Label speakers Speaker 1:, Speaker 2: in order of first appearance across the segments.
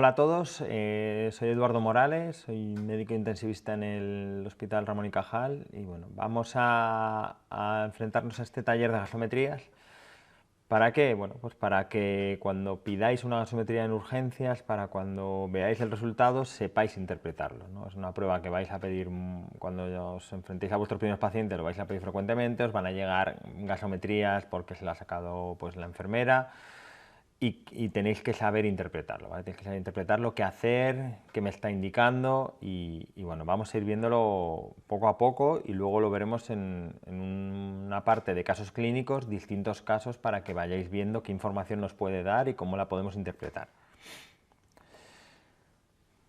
Speaker 1: Hola a todos, soy Eduardo Morales, soy médico intensivista en el Hospital Ramón y Cajal y bueno, vamos a enfrentarnos a este taller de gasometrías. ¿Para qué? Bueno, pues para que cuando pidáis una gasometría en urgencias, para cuando veáis el resultado, sepáis interpretarlo, ¿no? Es una prueba que vais a pedir cuando os enfrentéis a vuestros primeros pacientes, lo vais a pedir frecuentemente, os van a llegar gasometrías porque se la ha sacado pues, la enfermera. Y tenéis que saber interpretarlo, ¿vale? Tenéis que saber interpretarlo, qué hacer, qué me está indicando y bueno, vamos a ir viéndolo poco a poco y luego lo veremos en una parte de casos clínicos, distintos casos para que vayáis viendo qué información nos puede dar y cómo la podemos interpretar.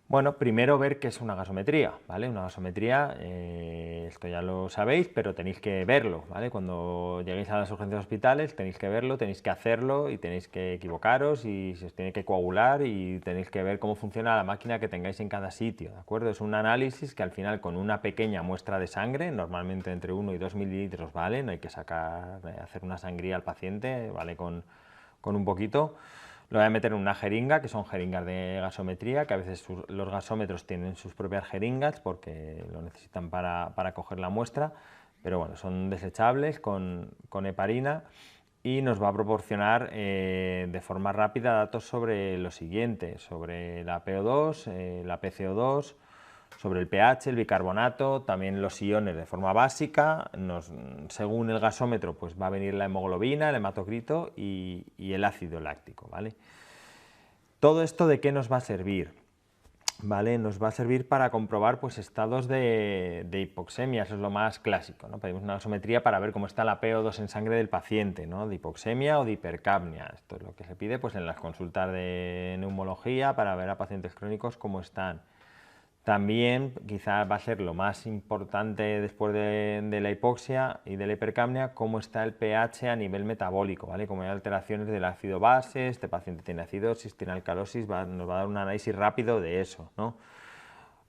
Speaker 1: Bueno, primero ver qué es una gasometría, ¿vale? Una gasometría, esto ya lo sabéis, pero tenéis que verlo, ¿vale? Cuando lleguéis a las urgencias de hospitales tenéis que verlo, tenéis que hacerlo y tenéis que equivocaros y se os tiene que coagular y tenéis que ver cómo funciona la máquina que tengáis en cada sitio, ¿de acuerdo? Es un análisis que al final con una pequeña muestra de sangre, normalmente entre 1 y 2 mililitros, ¿vale? No hay que hacer una sangría al paciente, ¿vale? Con un poquito. Lo voy a meter en una jeringa, que son jeringas de gasometría, que a veces los gasómetros tienen sus propias jeringas porque lo necesitan para coger la muestra, pero bueno, son desechables con heparina y nos va a proporcionar de forma rápida datos sobre lo siguiente, sobre la PO2, la PCO2, sobre el pH, el bicarbonato, también los iones de forma básica, según el gasómetro pues va a venir la hemoglobina, el hematocrito y el ácido láctico, ¿vale? ¿Todo esto de qué nos va a servir? ¿Vale? Nos va a servir para comprobar pues, estados de hipoxemia, eso es lo más clásico, ¿no? Pedimos una gasometría para ver cómo está la PO2 en sangre del paciente, ¿no? De hipoxemia o de hipercapnia. Esto es lo que se pide pues, en las consultas de neumología para ver a pacientes crónicos cómo están. También quizá va a ser lo más importante después de la hipoxia y de la hipercapnia, cómo está el pH a nivel metabólico, ¿vale? Como hay alteraciones del ácido base, este paciente tiene acidosis, tiene alcalosis, nos va a dar un análisis rápido de eso, ¿no?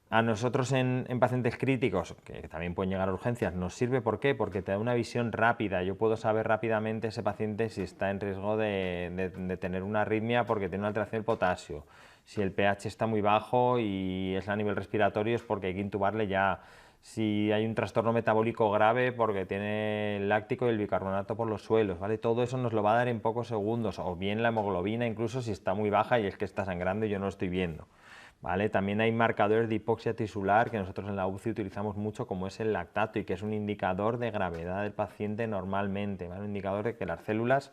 Speaker 1: A nosotros en pacientes críticos, que también pueden llegar a urgencias, nos sirve, ¿por qué? Porque te da una visión rápida. Yo puedo saber rápidamente ese paciente si está en riesgo de tener una arritmia porque tiene una alteración del potasio. Si el pH está muy bajo y es a nivel respiratorio es porque hay que intubarle ya. Si hay un trastorno metabólico grave porque tiene el láctico y el bicarbonato por los suelos, ¿vale? Todo eso nos lo va a dar en pocos segundos, o bien la hemoglobina incluso si está muy baja y es que está sangrando y yo no lo estoy viendo. ¿Vale? También hay marcadores de hipoxia tisular que nosotros en la UCI utilizamos mucho, como es el lactato, y que es un indicador de gravedad del paciente normalmente, ¿vale? Un indicador de que las células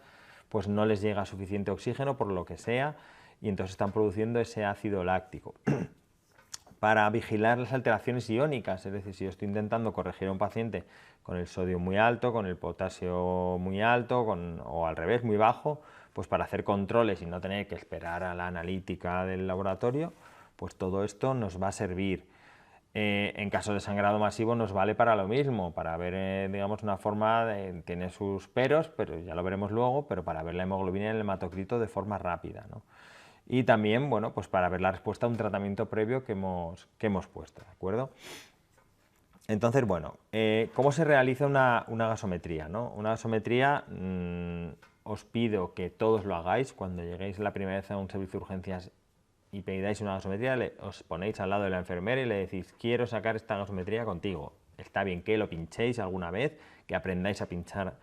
Speaker 1: pues, no les llega suficiente oxígeno por lo que sea y entonces están produciendo ese ácido láctico. Para vigilar las alteraciones iónicas, es decir, si yo estoy intentando corregir a un paciente con el sodio muy alto, con el potasio muy alto o al revés, muy bajo, pues para hacer controles y no tener que esperar a la analítica del laboratorio, pues todo esto nos va a servir. En caso de sangrado masivo nos vale para lo mismo, para ver, digamos, una forma, tiene sus peros, pero ya lo veremos luego, pero para ver la hemoglobina y el hematocrito de forma rápida, ¿no? Y también, bueno, pues para ver la respuesta a un tratamiento previo que hemos puesto, ¿de acuerdo? Entonces, bueno, ¿cómo se realiza una gasometría, ¿no? Una gasometría, os pido que todos lo hagáis cuando lleguéis la primera vez a un servicio de urgencias y pidáis una gasometría, os ponéis al lado de la enfermera y le decís, quiero sacar esta gasometría contigo. Está bien que lo pinchéis alguna vez, que aprendáis a pinchar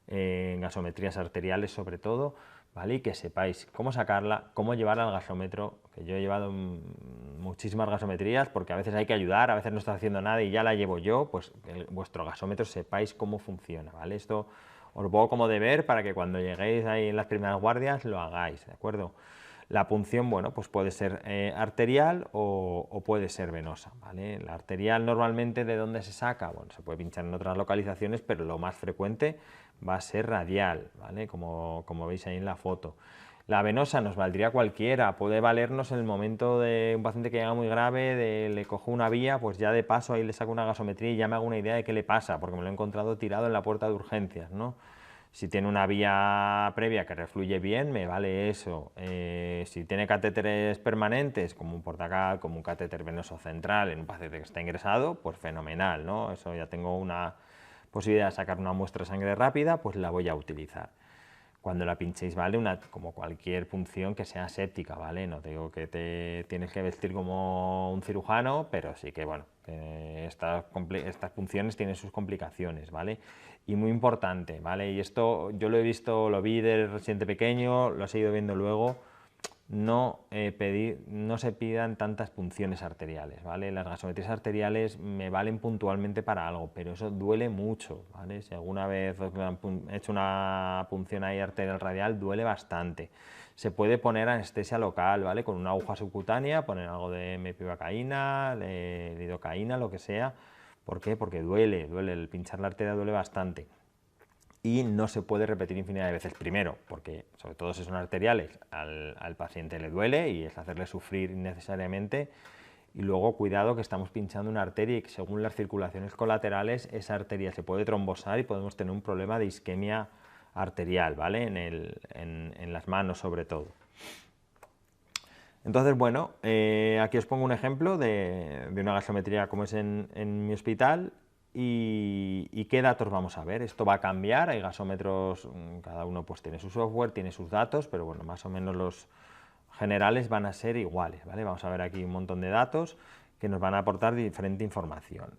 Speaker 1: gasometrías arteriales sobre todo, ¿vale? Y que sepáis cómo sacarla, cómo llevarla al gasómetro, que yo he llevado muchísimas gasometrías porque a veces hay que ayudar, a veces no está haciendo nada y ya la llevo yo, pues vuestro gasómetro sepáis cómo funciona, ¿vale? Esto os lo pongo como deber para que cuando lleguéis ahí en las primeras guardias lo hagáis, ¿de acuerdo? La punción, bueno, pues puede ser arterial o puede ser venosa, ¿vale? La arterial normalmente, ¿de dónde se saca? Bueno, se puede pinchar en otras localizaciones, pero lo más frecuente va a ser radial, ¿vale? Como veis ahí en la foto. La venosa nos valdría cualquiera, puede valernos en el momento de un paciente que llega muy grave, le cojo una vía, pues ya de paso ahí le saco una gasometría y ya me hago una idea de qué le pasa, porque me lo he encontrado tirado en la puerta de urgencias, ¿no? Si tiene una vía previa que refluye bien, me vale eso. Si tiene catéteres permanentes, como un portacal, como un catéter venoso central en un paciente que está ingresado, pues fenomenal, ¿no? Eso ya tengo una posibilidad de sacar una muestra de sangre rápida, pues la voy a utilizar. cuando la pinchéis, ¿vale? Como cualquier punción que sea séptica, ¿vale? No te digo que te tienes que vestir como un cirujano, pero sí que, bueno, estas punciones tienen sus complicaciones, ¿vale? Y muy importante, ¿vale? Y esto yo lo he visto, lo vi de reciente pequeño, lo he seguido viendo luego. No se pidan tantas punciones arteriales, ¿vale? Las gasometrías arteriales me valen puntualmente para algo, pero eso duele mucho, ¿vale? Si alguna vez os han hecho una punción ahí arterial radial, duele bastante. Se puede poner anestesia local, ¿vale? Con una aguja subcutánea, poner algo de mepivacaína, lidocaína, lo que sea. ¿Por qué? Porque duele, el pinchar la arteria duele bastante. Y no se puede repetir infinidad de veces. Primero, porque sobre todo si son arteriales, al paciente le duele y es hacerle sufrir innecesariamente. Y luego, cuidado, que estamos pinchando una arteria y que según las circulaciones colaterales, esa arteria se puede trombosar y podemos tener un problema de isquemia arterial, ¿vale? En las manos sobre todo. Entonces, bueno, aquí os pongo un ejemplo de una gasometría como es en mi hospital. ¿Y qué datos vamos a ver? Esto va a cambiar, hay gasómetros, cada uno pues tiene su software, tiene sus datos, pero bueno, más o menos los generales van a ser iguales, ¿vale? Vamos a ver aquí un montón de datos que nos van a aportar diferente información.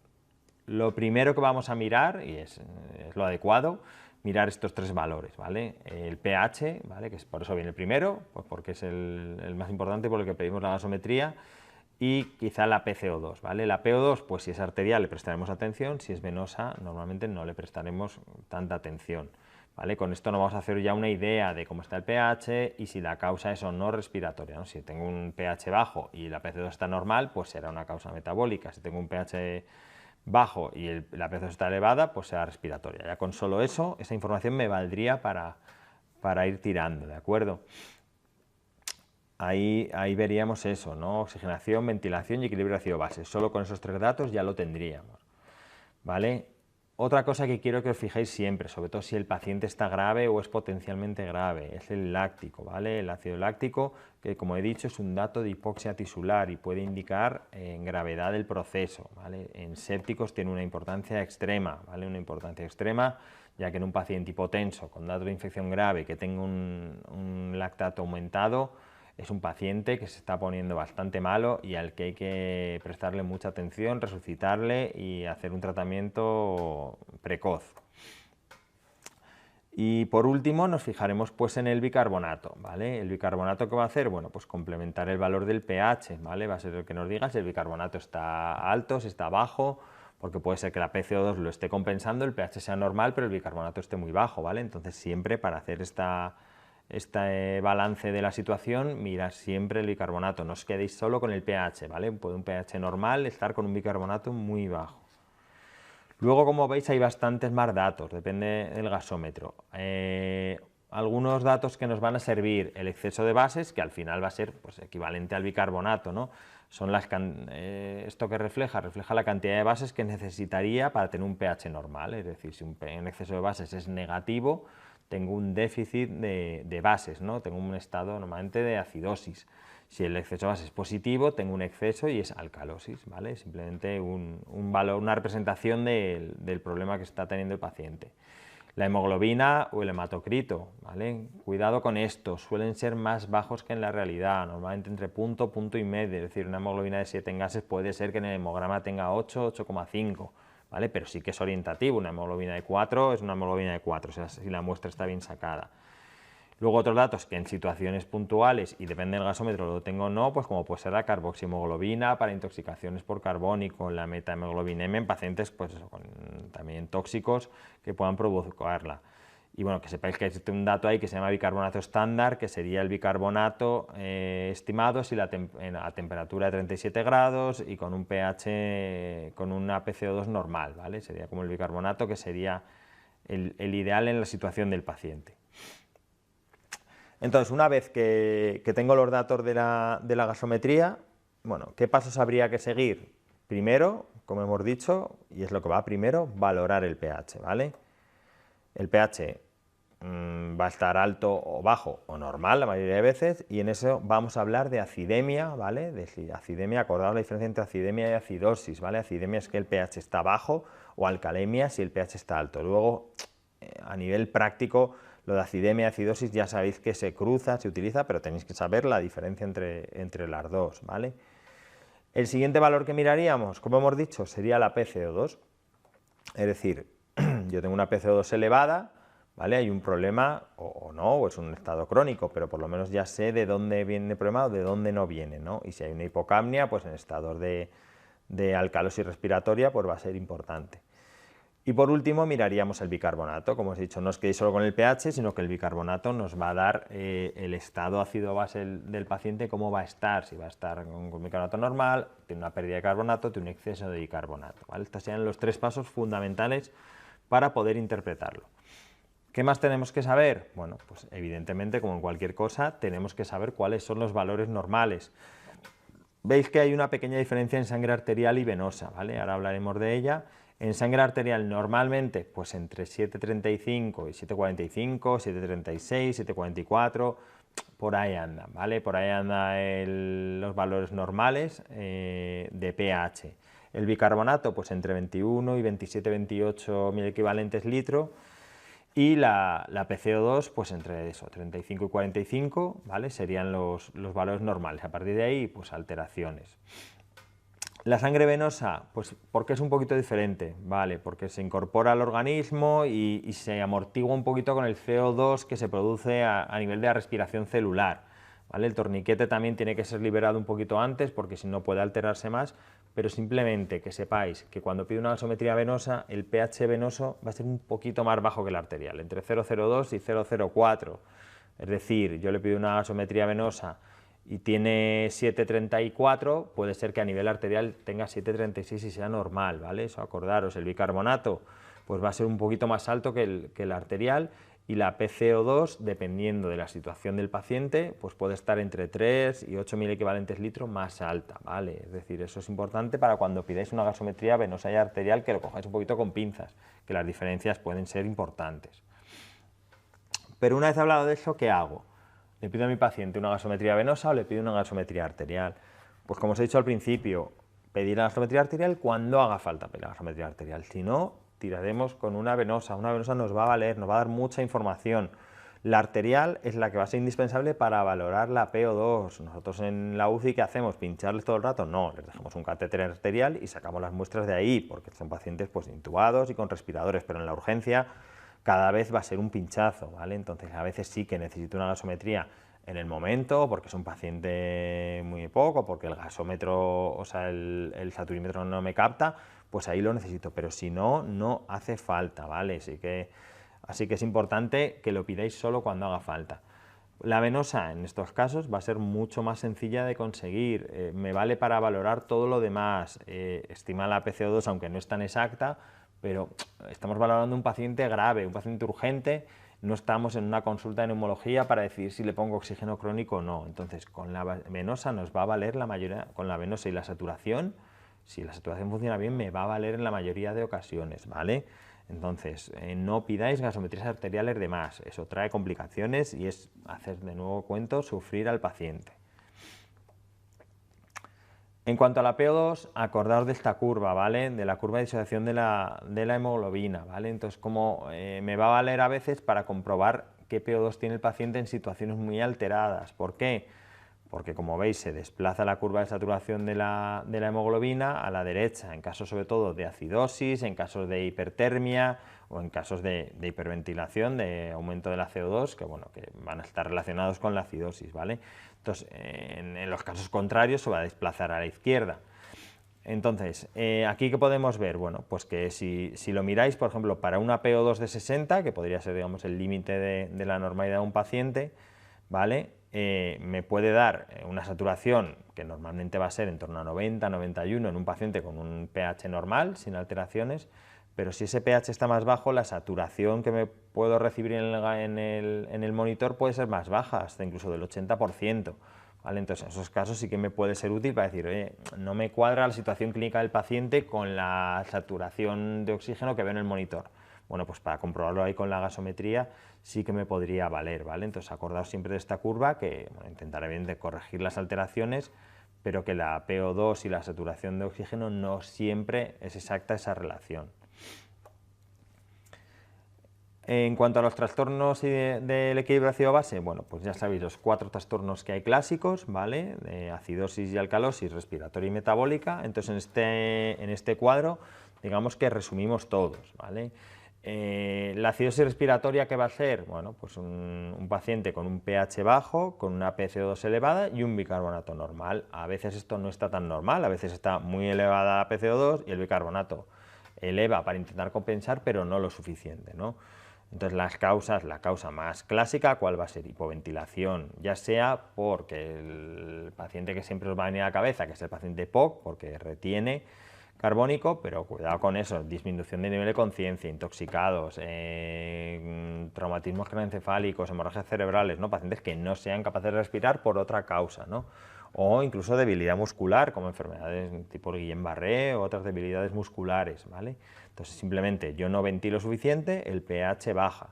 Speaker 1: Lo primero que vamos a mirar, y es lo adecuado, mirar estos tres valores, ¿vale? El pH, ¿vale? Que por eso viene el primero, pues porque es el más importante por el que pedimos la gasometría, y quizá la PCO2, ¿vale? La PO2, pues si es arterial le prestaremos atención, si es venosa normalmente no le prestaremos tanta atención, ¿vale? Con esto nos vamos a hacer ya una idea de cómo está el pH y si la causa es o no respiratoria, ¿no? Si tengo un pH bajo y la PCO2 está normal, pues será una causa metabólica. Si tengo un pH bajo y la PCO2 está elevada, pues será respiratoria. Ya con solo eso, esa información me valdría para ir tirando, ¿de acuerdo? Ahí veríamos eso, ¿no? Oxigenación, ventilación y equilibrio ácido-base. Solo con esos tres datos ya lo tendríamos, ¿vale? Otra cosa que quiero que os fijéis siempre, sobre todo si el paciente está grave o es potencialmente grave, es el láctico, ¿vale? El ácido láctico, que como he dicho es un dato de hipoxia tisular y puede indicar gravedad del proceso, ¿vale? En sépticos tiene una importancia extrema, ¿vale? Una importancia extrema, ya que en un paciente hipotenso con datos de infección grave que tenga un lactato aumentado, es un paciente que se está poniendo bastante malo y al que hay que prestarle mucha atención, resucitarle y hacer un tratamiento precoz. Y por último nos fijaremos pues en el bicarbonato, ¿vale? El bicarbonato, ¿qué va a hacer? Bueno, pues complementar el valor del pH, ¿vale? Va a ser el que nos diga si el bicarbonato está alto, si está bajo, porque puede ser que la PCO2 lo esté compensando, el pH sea normal, pero el bicarbonato esté muy bajo, ¿vale? Entonces siempre para hacer este balance de la situación, mirad siempre el bicarbonato, no os quedéis solo con el pH, ¿vale? Puede un pH normal estar con un bicarbonato muy bajo. Luego, como veis, hay bastantes más datos, depende del gasómetro. Algunos datos que nos van a servir, el exceso de bases, que al final va a ser pues, equivalente al bicarbonato, ¿no? Son esto que refleja la cantidad de bases que necesitaría para tener un pH normal, es decir, si un exceso de bases es negativo, tengo un déficit de bases, ¿no? Tengo un estado normalmente de acidosis. Si el exceso de base es positivo, tengo un exceso y es alcalosis, ¿vale? Simplemente un valor, una representación del problema que está teniendo el paciente. La hemoglobina o el hematocrito, ¿vale? Cuidado con esto, suelen ser más bajos que en la realidad, normalmente entre punto y medio, es decir, una hemoglobina de 7 en gases puede ser que en el hemograma tenga 8, 8,5, ¿vale? Pero sí que es orientativo, una hemoglobina de 4 es una hemoglobina de 4, o sea, si la muestra está bien sacada. Luego otros datos que en situaciones puntuales y depende del gasómetro lo tengo o no, pues como puede ser la carboxihemoglobina para intoxicaciones por carbónico, la metahemoglobinema en pacientes pues eso, también tóxicos que puedan provocarla. Y bueno, que sepáis que existe un dato ahí que se llama bicarbonato estándar, que sería el bicarbonato estimado si a temperatura de 37 grados y con un pH, con una PCO2 normal, ¿vale? Sería como el bicarbonato que sería el ideal en la situación del paciente. Entonces, una vez que tengo los datos de la gasometría, bueno, ¿qué pasos habría que seguir? Primero, como hemos dicho, y es lo que va primero, valorar el pH, ¿vale? El pH va a estar alto o bajo o normal la mayoría de veces y en eso vamos a hablar de acidemia, ¿vale? De acidemia, acordaos la diferencia entre acidemia y acidosis, ¿vale? Acidemia es que el pH está bajo o alcalemia si el pH está alto. Luego, a nivel práctico, Lo de acidemia y acidosis ya sabéis que se cruza, se utiliza, pero tenéis que saber la diferencia entre las dos, ¿vale? El siguiente valor que miraríamos, como hemos dicho, sería la PCO2. Es decir, yo tengo una PCO2 elevada, ¿vale? Hay un problema, o no, o es un estado crónico, pero por lo menos ya sé de dónde viene el problema o de dónde no viene, ¿no? Y si hay una hipocapnia, pues en estados de alcalosis respiratoria, pues va a ser importante. Y por último miraríamos el bicarbonato. Como os he dicho, no os quedéis solo con el pH, sino que el bicarbonato nos va a dar el estado ácido-base del paciente, cómo va a estar, si va a estar con bicarbonato normal, tiene una pérdida de carbonato, tiene un exceso de bicarbonato, ¿vale? Estos serían los 3 pasos fundamentales para poder interpretarlo. ¿Qué más tenemos que saber? Bueno, pues evidentemente, como en cualquier cosa, tenemos que saber cuáles son los valores normales. Veis que hay una pequeña diferencia en sangre arterial y venosa, ¿vale? Ahora hablaremos de ella. En sangre arterial normalmente pues entre 7,35 y 7,45, 7,36, 7,44, por ahí andan, ¿vale? Por ahí andan los valores normales de pH. El bicarbonato pues entre 21 y 27-28 mil equivalentes litro, y la PCO2 pues entre eso, 35 y 45, ¿vale? Serían los valores normales. A partir de ahí pues alteraciones. La sangre venosa, pues porque es un poquito diferente, ¿vale? Porque se incorpora al organismo y se amortigua un poquito con el CO2 que se produce a nivel de la respiración celular, ¿vale? El torniquete también tiene que ser liberado un poquito antes porque si no puede alterarse más, pero simplemente que sepáis que cuando pide una gasometría venosa, el pH venoso va a ser un poquito más bajo que el arterial, entre 0,02 y 0,04. Es decir, yo le pido una gasometría venosa y tiene 7,34, puede ser que a nivel arterial tenga 7,36 y sea normal, ¿vale? Eso acordaros, el bicarbonato pues va a ser un poquito más alto que el arterial, y la PCO2, dependiendo de la situación del paciente, pues puede estar entre 3 y 8.000 equivalentes litros más alta, ¿vale? Es decir, eso es importante para cuando pidáis una gasometría venosa y arterial, que lo cojáis un poquito con pinzas, que las diferencias pueden ser importantes. Pero una vez hablado de eso, ¿qué hago? ¿Le pido a mi paciente una gasometría venosa o le pido una gasometría arterial? Pues como os he dicho al principio, pedir la gasometría arterial cuando haga falta pedir la gasometría arterial. Si no, tiraremos con una venosa. Una venosa nos va a valer, nos va a dar mucha información. La arterial es la que va a ser indispensable para valorar la PO2. Nosotros en la UCI, ¿qué hacemos? ¿Pincharles todo el rato? No, les dejamos un catéter arterial y sacamos las muestras de ahí, porque son pacientes pues intubados y con respiradores, pero en la urgencia cada vez va a ser un pinchazo, ¿vale? Entonces a veces sí que necesito una gasometría en el momento, porque es un paciente muy poco, porque el gasómetro, o sea, el saturímetro no me capta, pues ahí lo necesito, pero si no, no hace falta, ¿vale? Así que es importante que lo pidáis solo cuando haga falta. La venosa en estos casos va a ser mucho más sencilla de conseguir, me vale para valorar todo lo demás, estima la PCO2 aunque no es tan exacta, pero estamos valorando un paciente grave, un paciente urgente, no estamos en una consulta de neumología para decidir si le pongo oxígeno crónico o no. Entonces con la venosa nos va a valer la mayoría, con la venosa y la saturación, si la saturación funciona bien, me va a valer en la mayoría de ocasiones, ¿vale? Entonces, no pidáis gasometrías arteriales de más, eso trae complicaciones y es hacer de nuevo cuento sufrir al paciente. En cuanto a la PO2, acordaos de esta curva, ¿vale? De la curva de disociación de la hemoglobina, ¿vale? Entonces, como me va a valer a veces para comprobar qué PO2 tiene el paciente en situaciones muy alteradas. ¿Por qué? Porque como veis se desplaza la curva de saturación de la hemoglobina a la derecha, en casos sobre todo de acidosis, en casos de hipertermia o en casos de hiperventilación, de aumento de la CO2, que, bueno, que van a estar relacionados con la acidosis, ¿vale? Entonces, en los casos contrarios se va a desplazar a la izquierda. Entonces, aquí ¿qué podemos ver? Bueno, pues que si lo miráis, por ejemplo, para una PO2 de 60, que podría ser, digamos, el límite de la normalidad de un paciente, ¿vale? Me puede dar una saturación que normalmente va a ser en torno a 90, 91 en un paciente con un pH normal, sin alteraciones, pero si ese pH está más bajo, la saturación que me puedo recibir en el monitor puede ser más baja, hasta incluso del 80%. ¿Vale? Entonces, en esos casos sí que me puede ser útil para decir, oye, no me cuadra la situación clínica del paciente con la saturación de oxígeno que veo en el monitor. Bueno, pues para comprobarlo ahí con la gasometría sí que me podría valer, ¿vale? Entonces acordaos siempre de esta curva, que bueno, intentaré bien de corregir las alteraciones, pero que la PO2 y la saturación de oxígeno no siempre es exacta esa relación. En cuanto a los trastornos del equilibrio ácido-base, bueno, pues ya sabéis los 4 trastornos que hay clásicos, ¿vale? Acidosis y alcalosis, respiratoria y metabólica. Entonces en este cuadro, digamos que resumimos todos, ¿vale? La acidosis respiratoria, ¿qué va a ser? Bueno, pues un paciente con un pH bajo, con una PCO2 elevada y un bicarbonato normal. A veces esto no está tan normal, a veces está muy elevada la PCO2 y el bicarbonato eleva para intentar compensar, pero no lo suficiente, ¿no? Entonces las causas, la causa más clásica, ¿cuál va a ser? Hipoventilación, ya sea porque el paciente que siempre os va a venir a la cabeza, que es el paciente POC, porque retiene carbónico, pero cuidado con eso, disminución de nivel de conciencia, intoxicados, traumatismos craneoencefálicos, hemorragias cerebrales, ¿no? Pacientes que no sean capaces de respirar por otra causa, ¿no? O incluso debilidad muscular, como enfermedades tipo Guillain-Barré o otras debilidades musculares, ¿vale? Entonces simplemente yo no ventilo suficiente, el pH baja.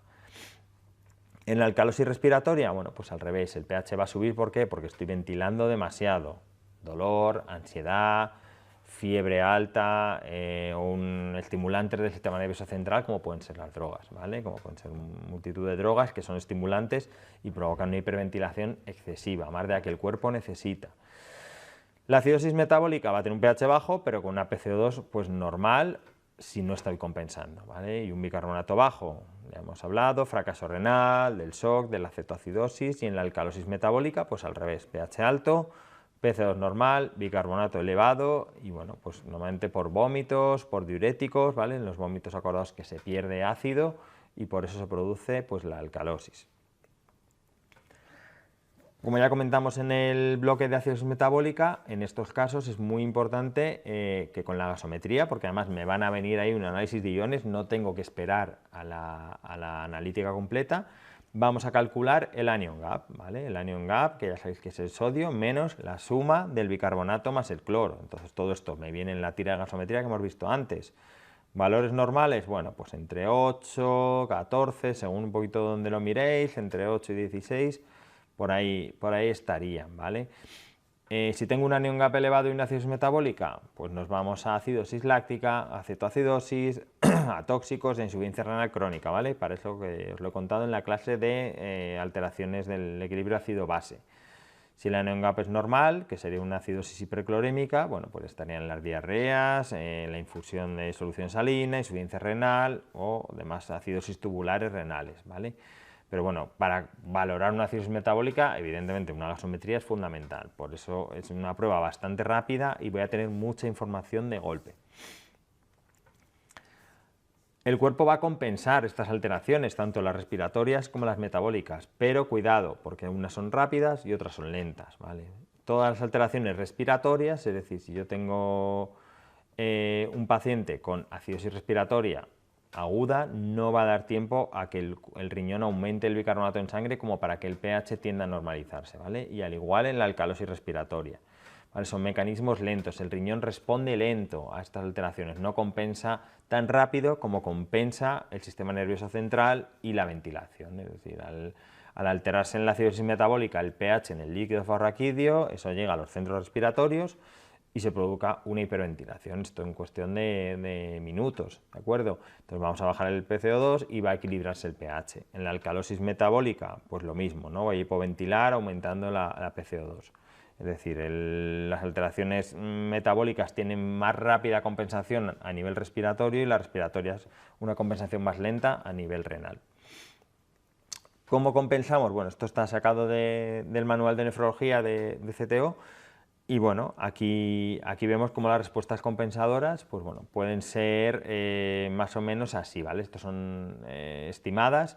Speaker 1: En la alcalosis respiratoria, bueno, pues al revés, el pH va a subir, ¿por qué? Porque estoy ventilando demasiado. Dolor, ansiedad, fiebre alta o un estimulante del sistema nervioso central, como pueden ser las drogas, ¿vale? Como pueden ser multitud de drogas que son estimulantes y provocan una hiperventilación excesiva, más de la que el cuerpo necesita. La acidosis metabólica va a tener un pH bajo, pero con una PCO2 pues normal, si no estoy compensando, ¿vale? Y un bicarbonato bajo, ya hemos hablado, fracaso renal, del shock, de la cetoacidosis, y en la alcalosis metabólica, pues al revés, pH alto, PCO2 normal, bicarbonato elevado, y bueno, pues normalmente por vómitos, por diuréticos, ¿vale? En los vómitos acordados que se pierde ácido y por eso se produce pues la alcalosis. Como ya comentamos en el bloque de acidosis metabólica, en estos casos es muy importante que con la gasometría, porque además me van a venir ahí un análisis de iones, no tengo que esperar a la analítica completa, vamos a calcular el anion gap, ¿vale? El anion gap, que ya sabéis que es el sodio menos la suma del bicarbonato más el cloro. Entonces todo esto me viene en la tira de gasometría que hemos visto antes. Valores normales, bueno, pues entre 8, 14, según un poquito donde lo miréis, entre 8 y 16, por ahí estarían, ¿vale? Si tengo un anion gap elevado y una acidosis metabólica, pues nos vamos a acidosis láctica, a cetoacidosis, a tóxicos, a insuficiencia renal crónica, ¿vale? Para eso que os lo he contado en la clase de alteraciones del equilibrio ácido-base. Si el anion gap es normal, que sería una acidosis hiperclorémica, bueno, pues estarían las diarreas, la infusión de solución salina, insuficiencia renal o demás acidosis tubulares renales, ¿vale? Pero bueno, para valorar una acidosis metabólica, evidentemente una gasometría es fundamental, por eso es una prueba bastante rápida y voy a tener mucha información de golpe. El cuerpo va a compensar estas alteraciones, tanto las respiratorias como las metabólicas, pero cuidado, porque unas son rápidas y otras son lentas, ¿vale? Todas las alteraciones respiratorias, es decir, si yo tengo un paciente con acidosis respiratoria aguda, no va a dar tiempo a que el riñón aumente el bicarbonato en sangre como para que el pH tienda a normalizarse, ¿vale? Y al igual en la alcalosis respiratoria. ¿Vale? Son mecanismos lentos, el riñón responde lento a estas alteraciones, no compensa tan rápido como compensa el sistema nervioso central y la ventilación, es decir, al alterarse en la acidosis metabólica el pH en el líquido farraquídeo, eso llega a los centros respiratorios y se produzca una hiperventilación, esto en cuestión de minutos, ¿de acuerdo? Entonces vamos a bajar el PCO2 y va a equilibrarse el pH. En la alcalosis metabólica, pues lo mismo, ¿no? Voy a hipoventilar aumentando la PCO2. Es decir, las alteraciones metabólicas tienen más rápida compensación a nivel respiratorio y las respiratorias una compensación más lenta a nivel renal. ¿Cómo compensamos? Bueno, esto está sacado del manual de nefrología de CTO y bueno, aquí vemos cómo las respuestas compensadoras pues bueno, pueden ser más o menos así, ¿vale? Estas son estimadas.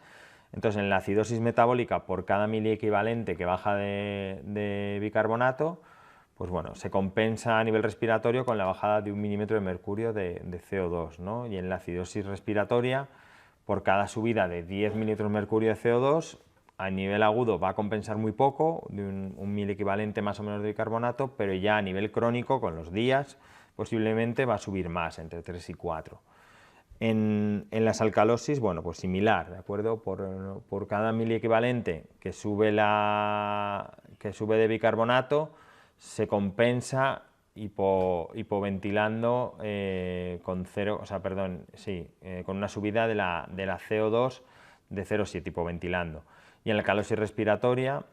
Speaker 1: Entonces, en la acidosis metabólica, por cada miliequivalente que baja de bicarbonato, pues bueno, se compensa a nivel respiratorio con la bajada de 1 milímetro de mercurio de CO2, ¿no? Y en la acidosis respiratoria, por cada subida de 10 mililitros de mercurio de CO2, a nivel agudo va a compensar muy poco, de un miliequivalente más o menos de bicarbonato, pero ya a nivel crónico, con los días, posiblemente va a subir más, entre 3 y 4. En las alcalosis, bueno, pues similar, ¿de acuerdo? Por cada miliequivalente que sube de bicarbonato, se compensa hipoventilando con una subida de la CO2 de 0,7 hipoventilando. Y en la alcalosis respiratoria,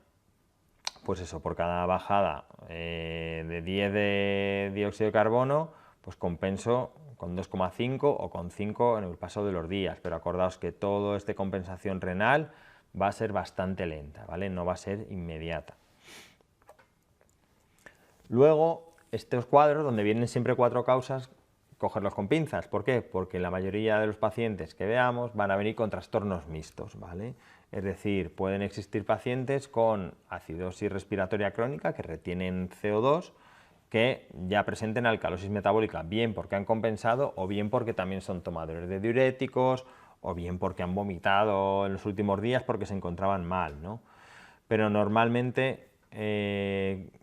Speaker 1: pues eso, por cada bajada de 10 de dióxido de carbono, pues compenso con 2,5 o con 5 en el paso de los días, pero acordaos que toda esta compensación renal va a ser bastante lenta, ¿vale? No va a ser inmediata. Luego, estos cuadros, donde vienen siempre 4 causas, cogerlos con pinzas. ¿Por qué? Porque la mayoría de los pacientes que veamos van a venir con trastornos mixtos, ¿vale? Es decir, pueden existir pacientes con acidosis respiratoria crónica que retienen CO2, que ya presenten alcalosis metabólica, bien porque han compensado o bien porque también son tomadores de diuréticos o bien porque han vomitado en los últimos días porque se encontraban mal, ¿no? Pero normalmente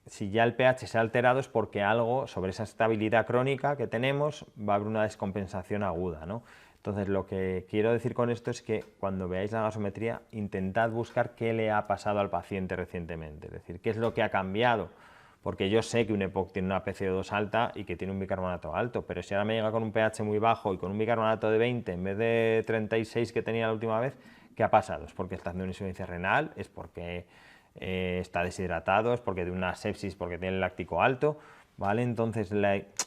Speaker 1: si ya el pH se ha alterado es porque algo sobre esa estabilidad crónica que tenemos va a haber una descompensación aguda, ¿no? Entonces lo que quiero decir con esto es que cuando veáis la gasometría intentad buscar qué le ha pasado al paciente recientemente, es decir, qué es lo que ha cambiado, porque yo sé que un EPOC tiene una PCO2 alta y que tiene un bicarbonato alto, pero si ahora me llega con un pH muy bajo y con un bicarbonato de 20 en vez de 36 que tenía la última vez, ¿qué ha pasado? ¿Es porque está haciendo una insuficiencia renal? ¿Es porque está deshidratado? ¿Es porque tiene una sepsis, porque tiene el láctico alto? ¿Vale? Entonces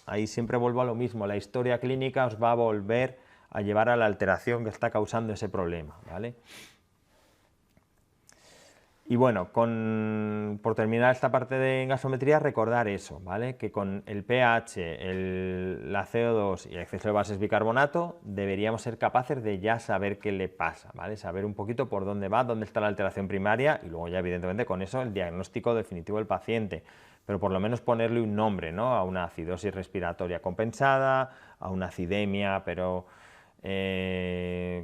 Speaker 1: ahí siempre vuelvo a lo mismo, la historia clínica os va a volver a llevar a la alteración que está causando ese problema, ¿vale? Y bueno, por terminar esta parte de gasometría, recordar eso, ¿vale? Que con el pH, la CO2 y el exceso de bases bicarbonato deberíamos ser capaces de ya saber qué le pasa, ¿vale? Saber un poquito por dónde va, dónde está la alteración primaria y luego ya evidentemente con eso el diagnóstico definitivo del paciente, pero por lo menos ponerle un nombre, ¿no? A una acidosis respiratoria compensada, a una acidemia, pero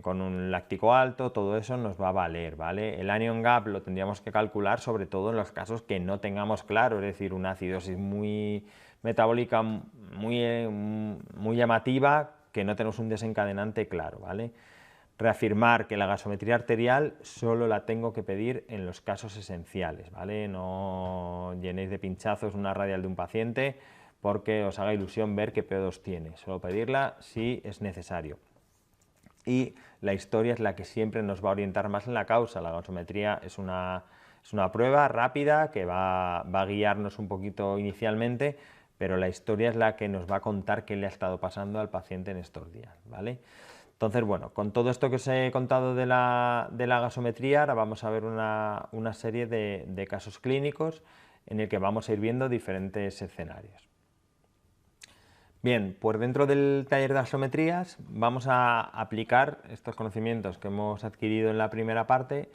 Speaker 1: con un láctico alto, todo eso nos va a valer, ¿vale? El anion gap lo tendríamos que calcular sobre todo en los casos que no tengamos claro, es decir, una acidosis muy metabólica muy llamativa, que no tenemos un desencadenante claro, ¿vale? Reafirmar que la gasometría arterial solo la tengo que pedir en los casos esenciales, ¿vale? No llenéis de pinchazos una radial de un paciente porque os haga ilusión ver qué PO2 tiene, solo pedirla si es necesario. Y la historia es la que siempre nos va a orientar más en la causa. La gasometría es una prueba rápida que va a guiarnos un poquito inicialmente, pero la historia es la que nos va a contar qué le ha estado pasando al paciente en estos días, ¿vale? Entonces, bueno, con todo esto que os he contado de la gasometría, ahora vamos a ver una serie de casos clínicos en el que vamos a ir viendo diferentes escenarios. Bien, pues dentro del taller de gasometrías vamos a aplicar estos conocimientos que hemos adquirido en la primera parte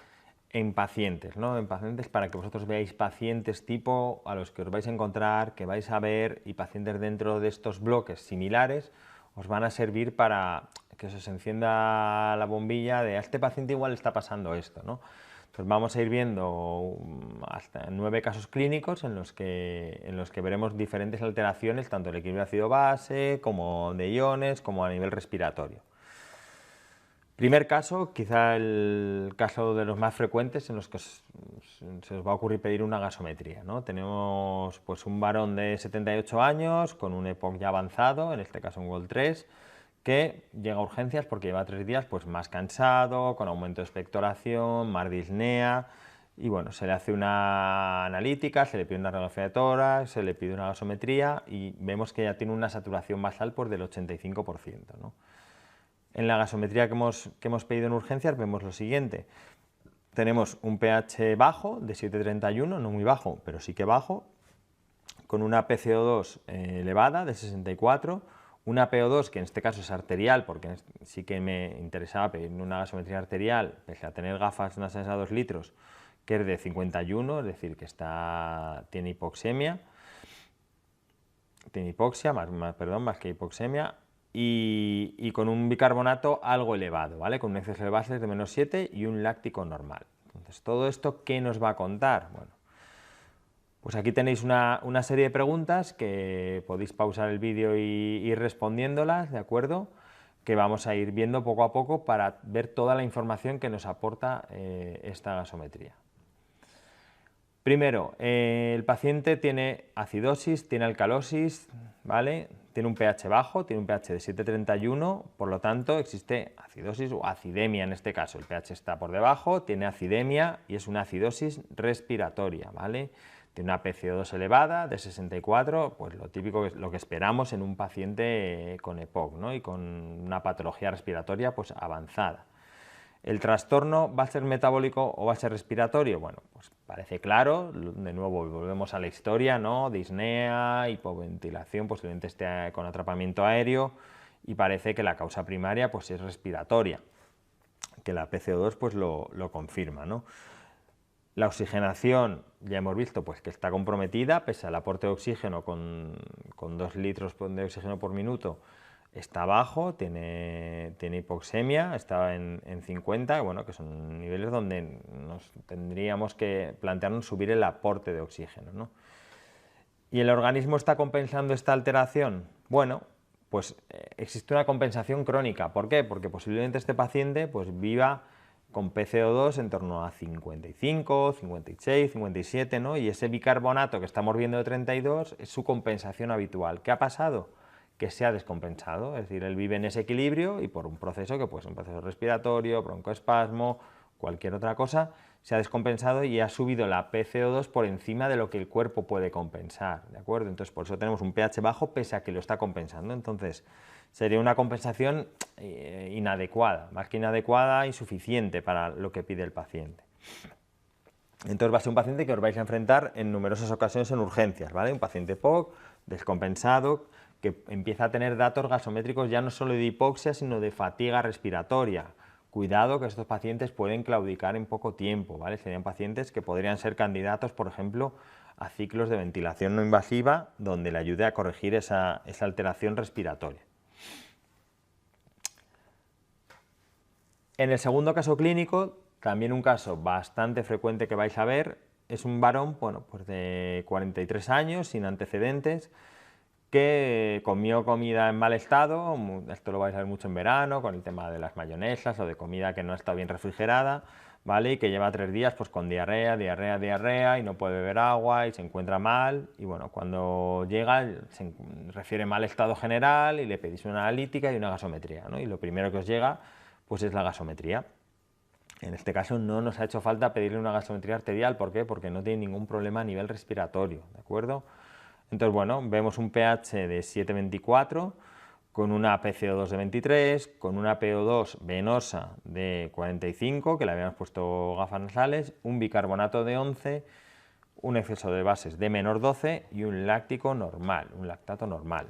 Speaker 1: en pacientes, ¿no? En pacientes para que vosotros veáis pacientes tipo a los que os vais a encontrar, que vais a ver, y pacientes dentro de estos bloques similares os van a servir para que os encienda la bombilla de a este paciente igual le está pasando esto, ¿no? Pues vamos a ir viendo hasta 9 casos clínicos en los que veremos diferentes alteraciones, tanto del equilibrio ácido-base, como de iones, como a nivel respiratorio. Primer caso, quizá el caso de los más frecuentes en los que se os va a ocurrir pedir una gasometría, ¿no? Tenemos pues, un varón de 78 años con un EPOC ya avanzado, en este caso un GOL3, que llega a urgencias porque lleva 3 días pues, más cansado, con aumento de expectoración, más disnea, y bueno, se le hace una analítica, se le pide una radiografía de tórax, se le pide una gasometría y vemos que ya tiene una saturación basal por del 85%, ¿no? En la gasometría que hemos pedido en urgencias vemos lo siguiente. Tenemos un pH bajo de 7,31, no muy bajo, pero sí que bajo, con una PCO2 elevada de 64, una PO2 que en este caso es arterial, porque sí que me interesaba pedir una gasometría arterial, pese a tener gafas nasales a 2 litros, que es de 51, es decir, que tiene hipoxemia, más que hipoxemia, y con un bicarbonato algo elevado, ¿vale? Con un exceso de bases de -7 y un láctico normal. Entonces, ¿todo esto qué nos va a contar? Bueno, pues aquí tenéis una serie de preguntas que podéis pausar el vídeo y ir respondiéndolas, ¿de acuerdo? Que vamos a ir viendo poco a poco para ver toda la información que nos aporta esta gasometría. Primero, el paciente tiene acidosis, tiene alcalosis, ¿vale? tiene un pH bajo, tiene un pH de 7,31, por lo tanto existe acidosis o acidemia en este caso. El pH está por debajo, tiene acidemia y es una acidosis respiratoria, ¿vale? Tiene una PCO2 elevada de 64, pues lo típico, lo que esperamos en un paciente con EPOC, ¿no? Y con una patología respiratoria pues avanzada. ¿El trastorno va a ser metabólico o va a ser respiratorio? Bueno, pues parece claro, de nuevo volvemos a la historia, ¿no? Disnea, hipoventilación, posiblemente esté con atrapamiento aéreo y parece que la causa primaria pues es respiratoria, que la PCO2 pues lo confirma, ¿no? La oxigenación, ya hemos visto pues, que está comprometida, pese al aporte de oxígeno con 2 litros de oxígeno por minuto, está bajo, tiene hipoxemia, está en 50, bueno, que son niveles donde nos tendríamos que plantearnos subir el aporte de oxígeno, ¿no? ¿Y el organismo está compensando esta alteración? Bueno, pues existe una compensación crónica. ¿Por qué? Porque posiblemente este paciente pues, viva con PCO2 en torno a 55, 56, 57, ¿no? Y ese bicarbonato que estamos viendo de 32 es su compensación habitual. ¿Qué ha pasado? Que se ha descompensado, es decir, él vive en ese equilibrio y por un proceso que puede ser un proceso respiratorio, broncoespasmo, cualquier otra cosa, se ha descompensado y ha subido la PCO2 por encima de lo que el cuerpo puede compensar, ¿de acuerdo? Entonces, por eso tenemos un pH bajo pese a que lo está compensando. Entonces, sería una compensación inadecuada, más que inadecuada, insuficiente para lo que pide el paciente. Entonces, va a ser un paciente que os vais a enfrentar en numerosas ocasiones en urgencias, ¿vale? Un paciente POC, descompensado, que empieza a tener datos gasométricos ya no solo de hipoxia, sino de fatiga respiratoria. Cuidado que estos pacientes pueden claudicar en poco tiempo, ¿vale? Serían pacientes que podrían ser candidatos, por ejemplo, a ciclos de ventilación no invasiva, donde le ayude a corregir esa alteración respiratoria. En el segundo caso clínico, también un caso bastante frecuente que vais a ver, es un varón, bueno, pues de 43 años, sin antecedentes, que comió comida en mal estado, esto lo vais a ver mucho en verano, con el tema de las mayonesas o de comida que no está bien refrigerada, ¿vale? Y que lleva 3 días pues con diarrea y no puede beber agua y se encuentra mal y bueno, cuando llega se refiere mal estado general y le pedís una analítica y una gasometría, ¿no? Y lo primero que os llega pues es la gasometría. En este caso no nos ha hecho falta pedirle una gasometría arterial, ¿por qué? Porque no tiene ningún problema a nivel respiratorio, ¿de acuerdo? Entonces, bueno, vemos un pH de 7,24 con una PCO2 de 23, con una PO2 venosa de 45, que le habíamos puesto gafas nasales, un bicarbonato de 11, un exceso de bases de menor 12 y un láctico normal, un lactato normal.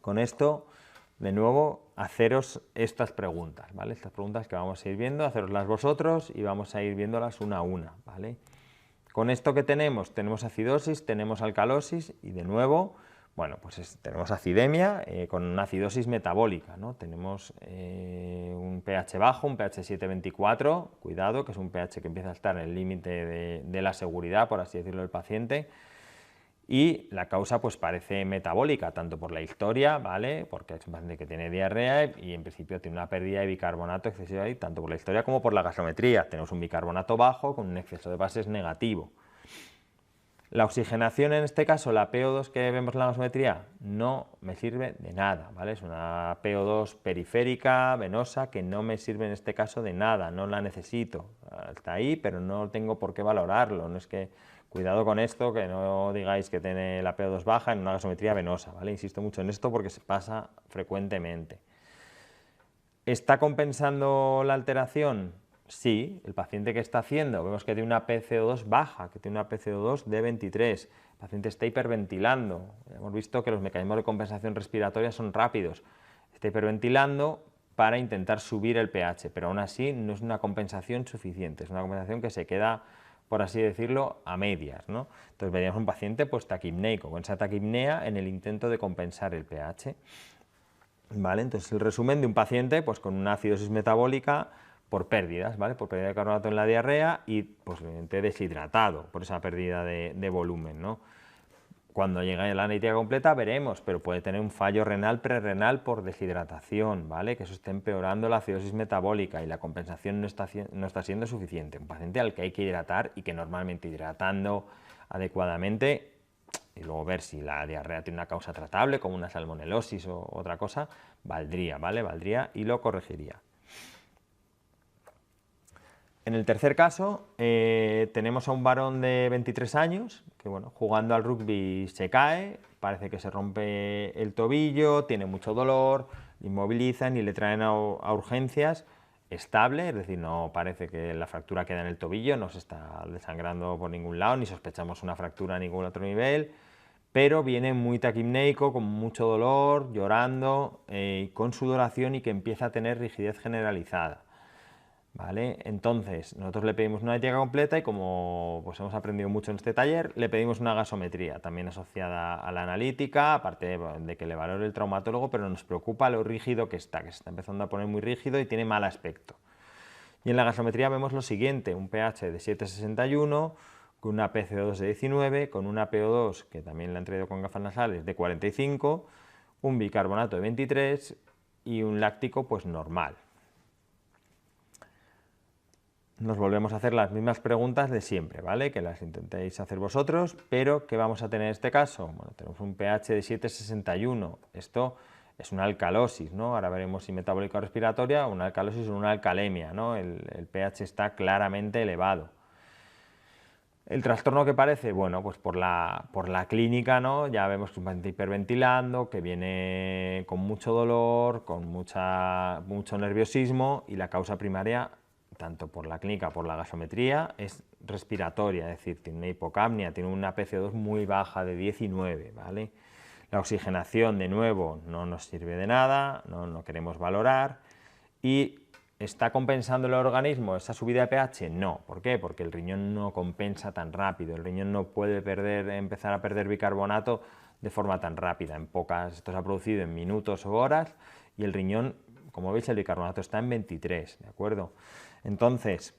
Speaker 1: Con esto, de nuevo, haceros estas preguntas, ¿vale? Estas preguntas que vamos a ir viendo, haceroslas vosotros y vamos a ir viéndolas una a una, ¿vale? Con esto que tenemos acidosis, tenemos alcalosis y de nuevo, bueno, pues tenemos acidemia con una acidosis metabólica, ¿no? Tenemos un pH bajo, un pH 7,24, cuidado, que es un pH que empieza a estar en el límite de la seguridad, por así decirlo, del paciente. Y la causa pues parece metabólica, tanto por la historia, ¿vale? Porque es un paciente que tiene diarrea y en principio tiene una pérdida de bicarbonato excesiva ahí, tanto por la historia como por la gasometría. Tenemos un bicarbonato bajo con un exceso de bases negativo. La oxigenación en este caso, la PO2 que vemos en la gasometría, no me sirve de nada, ¿vale? Es una PO2 periférica, venosa, que no me sirve en este caso de nada, no la necesito. Está ahí, pero no tengo por qué valorarlo, no es que... Cuidado con esto, que no digáis que tiene la PO2 baja en una gasometría venosa, ¿vale? Insisto mucho en esto porque se pasa frecuentemente. ¿Está compensando la alteración? Sí, el paciente que está haciendo, vemos que tiene una PCO2 baja, que tiene una PCO2 de 23, el paciente está hiperventilando, hemos visto que los mecanismos de compensación respiratoria son rápidos, está hiperventilando para intentar subir el pH, pero aún así no es una compensación suficiente, es una compensación que se queda, por así decirlo, a medias, ¿no? Entonces veríamos un paciente pues taquipneico, con esa taquipnea en el intento de compensar el pH. ¿Vale? Entonces el resumen de un paciente pues con una acidosis metabólica por pérdidas, ¿vale? Por pérdida de carbonato en la diarrea y posiblemente deshidratado por esa pérdida de volumen, ¿no? Cuando llegue la analítica completa veremos, pero puede tener un fallo renal prerrenal por deshidratación, ¿vale? Que eso está empeorando la acidosis metabólica y la compensación no está siendo suficiente. Un paciente al que hay que hidratar y que normalmente hidratando adecuadamente y luego ver si la diarrea tiene una causa tratable, como una salmonelosis o otra cosa, valdría, ¿vale? Valdría y lo corregiría. En el tercer caso, tenemos a un varón de 23 años que, bueno, jugando al rugby se cae, parece que se rompe el tobillo, tiene mucho dolor, le inmovilizan y le traen a urgencias estable, es decir, no parece que la fractura queda en el tobillo, no se está desangrando por ningún lado, ni sospechamos una fractura a ningún otro nivel, pero viene muy taquipneico, con mucho dolor, llorando, con sudoración y que empieza a tener rigidez generalizada. ¿Vale? Entonces, nosotros le pedimos una ética completa y como pues, hemos aprendido mucho en este taller, le pedimos una gasometría, también asociada a la analítica, aparte de que le valore el traumatólogo, pero nos preocupa lo rígido que se está empezando a poner muy rígido y tiene mal aspecto. Y en la gasometría vemos lo siguiente, un pH de 7,61, con una PCO2 de 19, con una PO2, que también le han traído con gafas nasales, de 45, un bicarbonato de 23 y un láctico pues normal. Nos volvemos a hacer las mismas preguntas de siempre, ¿vale? Que las intentéis hacer vosotros, pero ¿qué vamos a tener en este caso? Bueno, tenemos un pH de 7,61. Esto es una alcalosis, ¿no? Ahora veremos si metabólica o respiratoria, una alcalosis o una alcalemia, ¿no? El pH está claramente elevado. ¿El trastorno que parece? Bueno, pues por la clínica, ¿no? Ya vemos que es un paciente hiperventilando, que viene con mucho dolor, con mucho nerviosismo y la causa primaria, tanto por la clínica, por la gasometría, es respiratoria, es decir, tiene una hipocapnia, tiene una PCO2 muy baja de 19, ¿vale? La oxigenación, de nuevo, no nos sirve de nada, no queremos valorar y ¿está compensando el organismo esa subida de pH? No. ¿Por qué? Porque el riñón no compensa tan rápido, el riñón no puede empezar a perder bicarbonato de forma tan rápida, esto se ha producido en minutos o horas y el riñón, como veis, el bicarbonato está en 23, ¿de acuerdo? Entonces,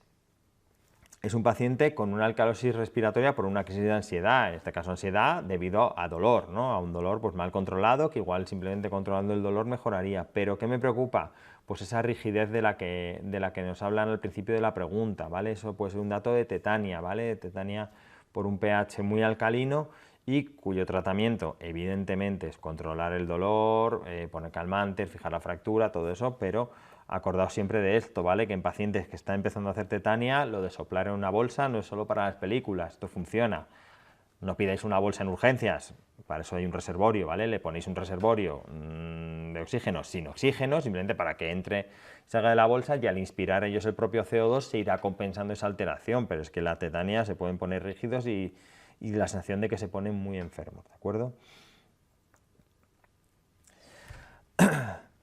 Speaker 1: es un paciente con una alcalosis respiratoria por una crisis de ansiedad, en este caso ansiedad debido a dolor, ¿no? A un dolor pues mal controlado, que igual simplemente controlando el dolor mejoraría. Pero ¿qué me preocupa? Pues esa rigidez de la que nos hablan al principio de la pregunta, ¿vale? Eso puede ser un dato de tetania, ¿vale? De tetania por un pH muy alcalino y cuyo tratamiento evidentemente es controlar el dolor, poner calmantes, fijar la fractura, todo eso, pero acordaos siempre de esto, ¿vale? Que en pacientes que están empezando a hacer tetania, lo de soplar en una bolsa no es solo para las películas, esto funciona. No pidáis una bolsa en urgencias, para eso hay un reservorio, ¿vale? Le ponéis un reservorio de oxígeno sin oxígeno, simplemente para que entre, salga de la bolsa y al inspirar ellos el propio CO2 se irá compensando esa alteración, pero es que la tetania se pueden poner rígidos y la sensación de que se ponen muy enfermos, ¿de acuerdo?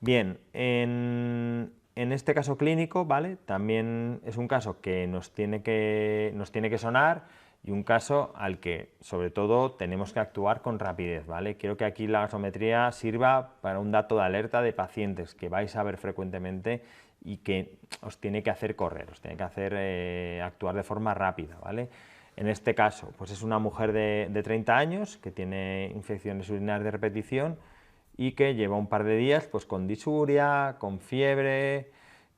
Speaker 1: Bien, en este caso clínico, ¿vale? También es un caso que nos tiene que sonar y un caso al que, sobre todo, tenemos que actuar con rapidez, ¿vale? Quiero que aquí la gasometría sirva para un dato de alerta de pacientes que vais a ver frecuentemente y que os tiene que hacer correr, os tiene que hacer actuar de forma rápida, ¿vale? En este caso, pues es una mujer de 30 años que tiene infecciones urinarias de repetición y que lleva un par de días pues con disuria, con fiebre,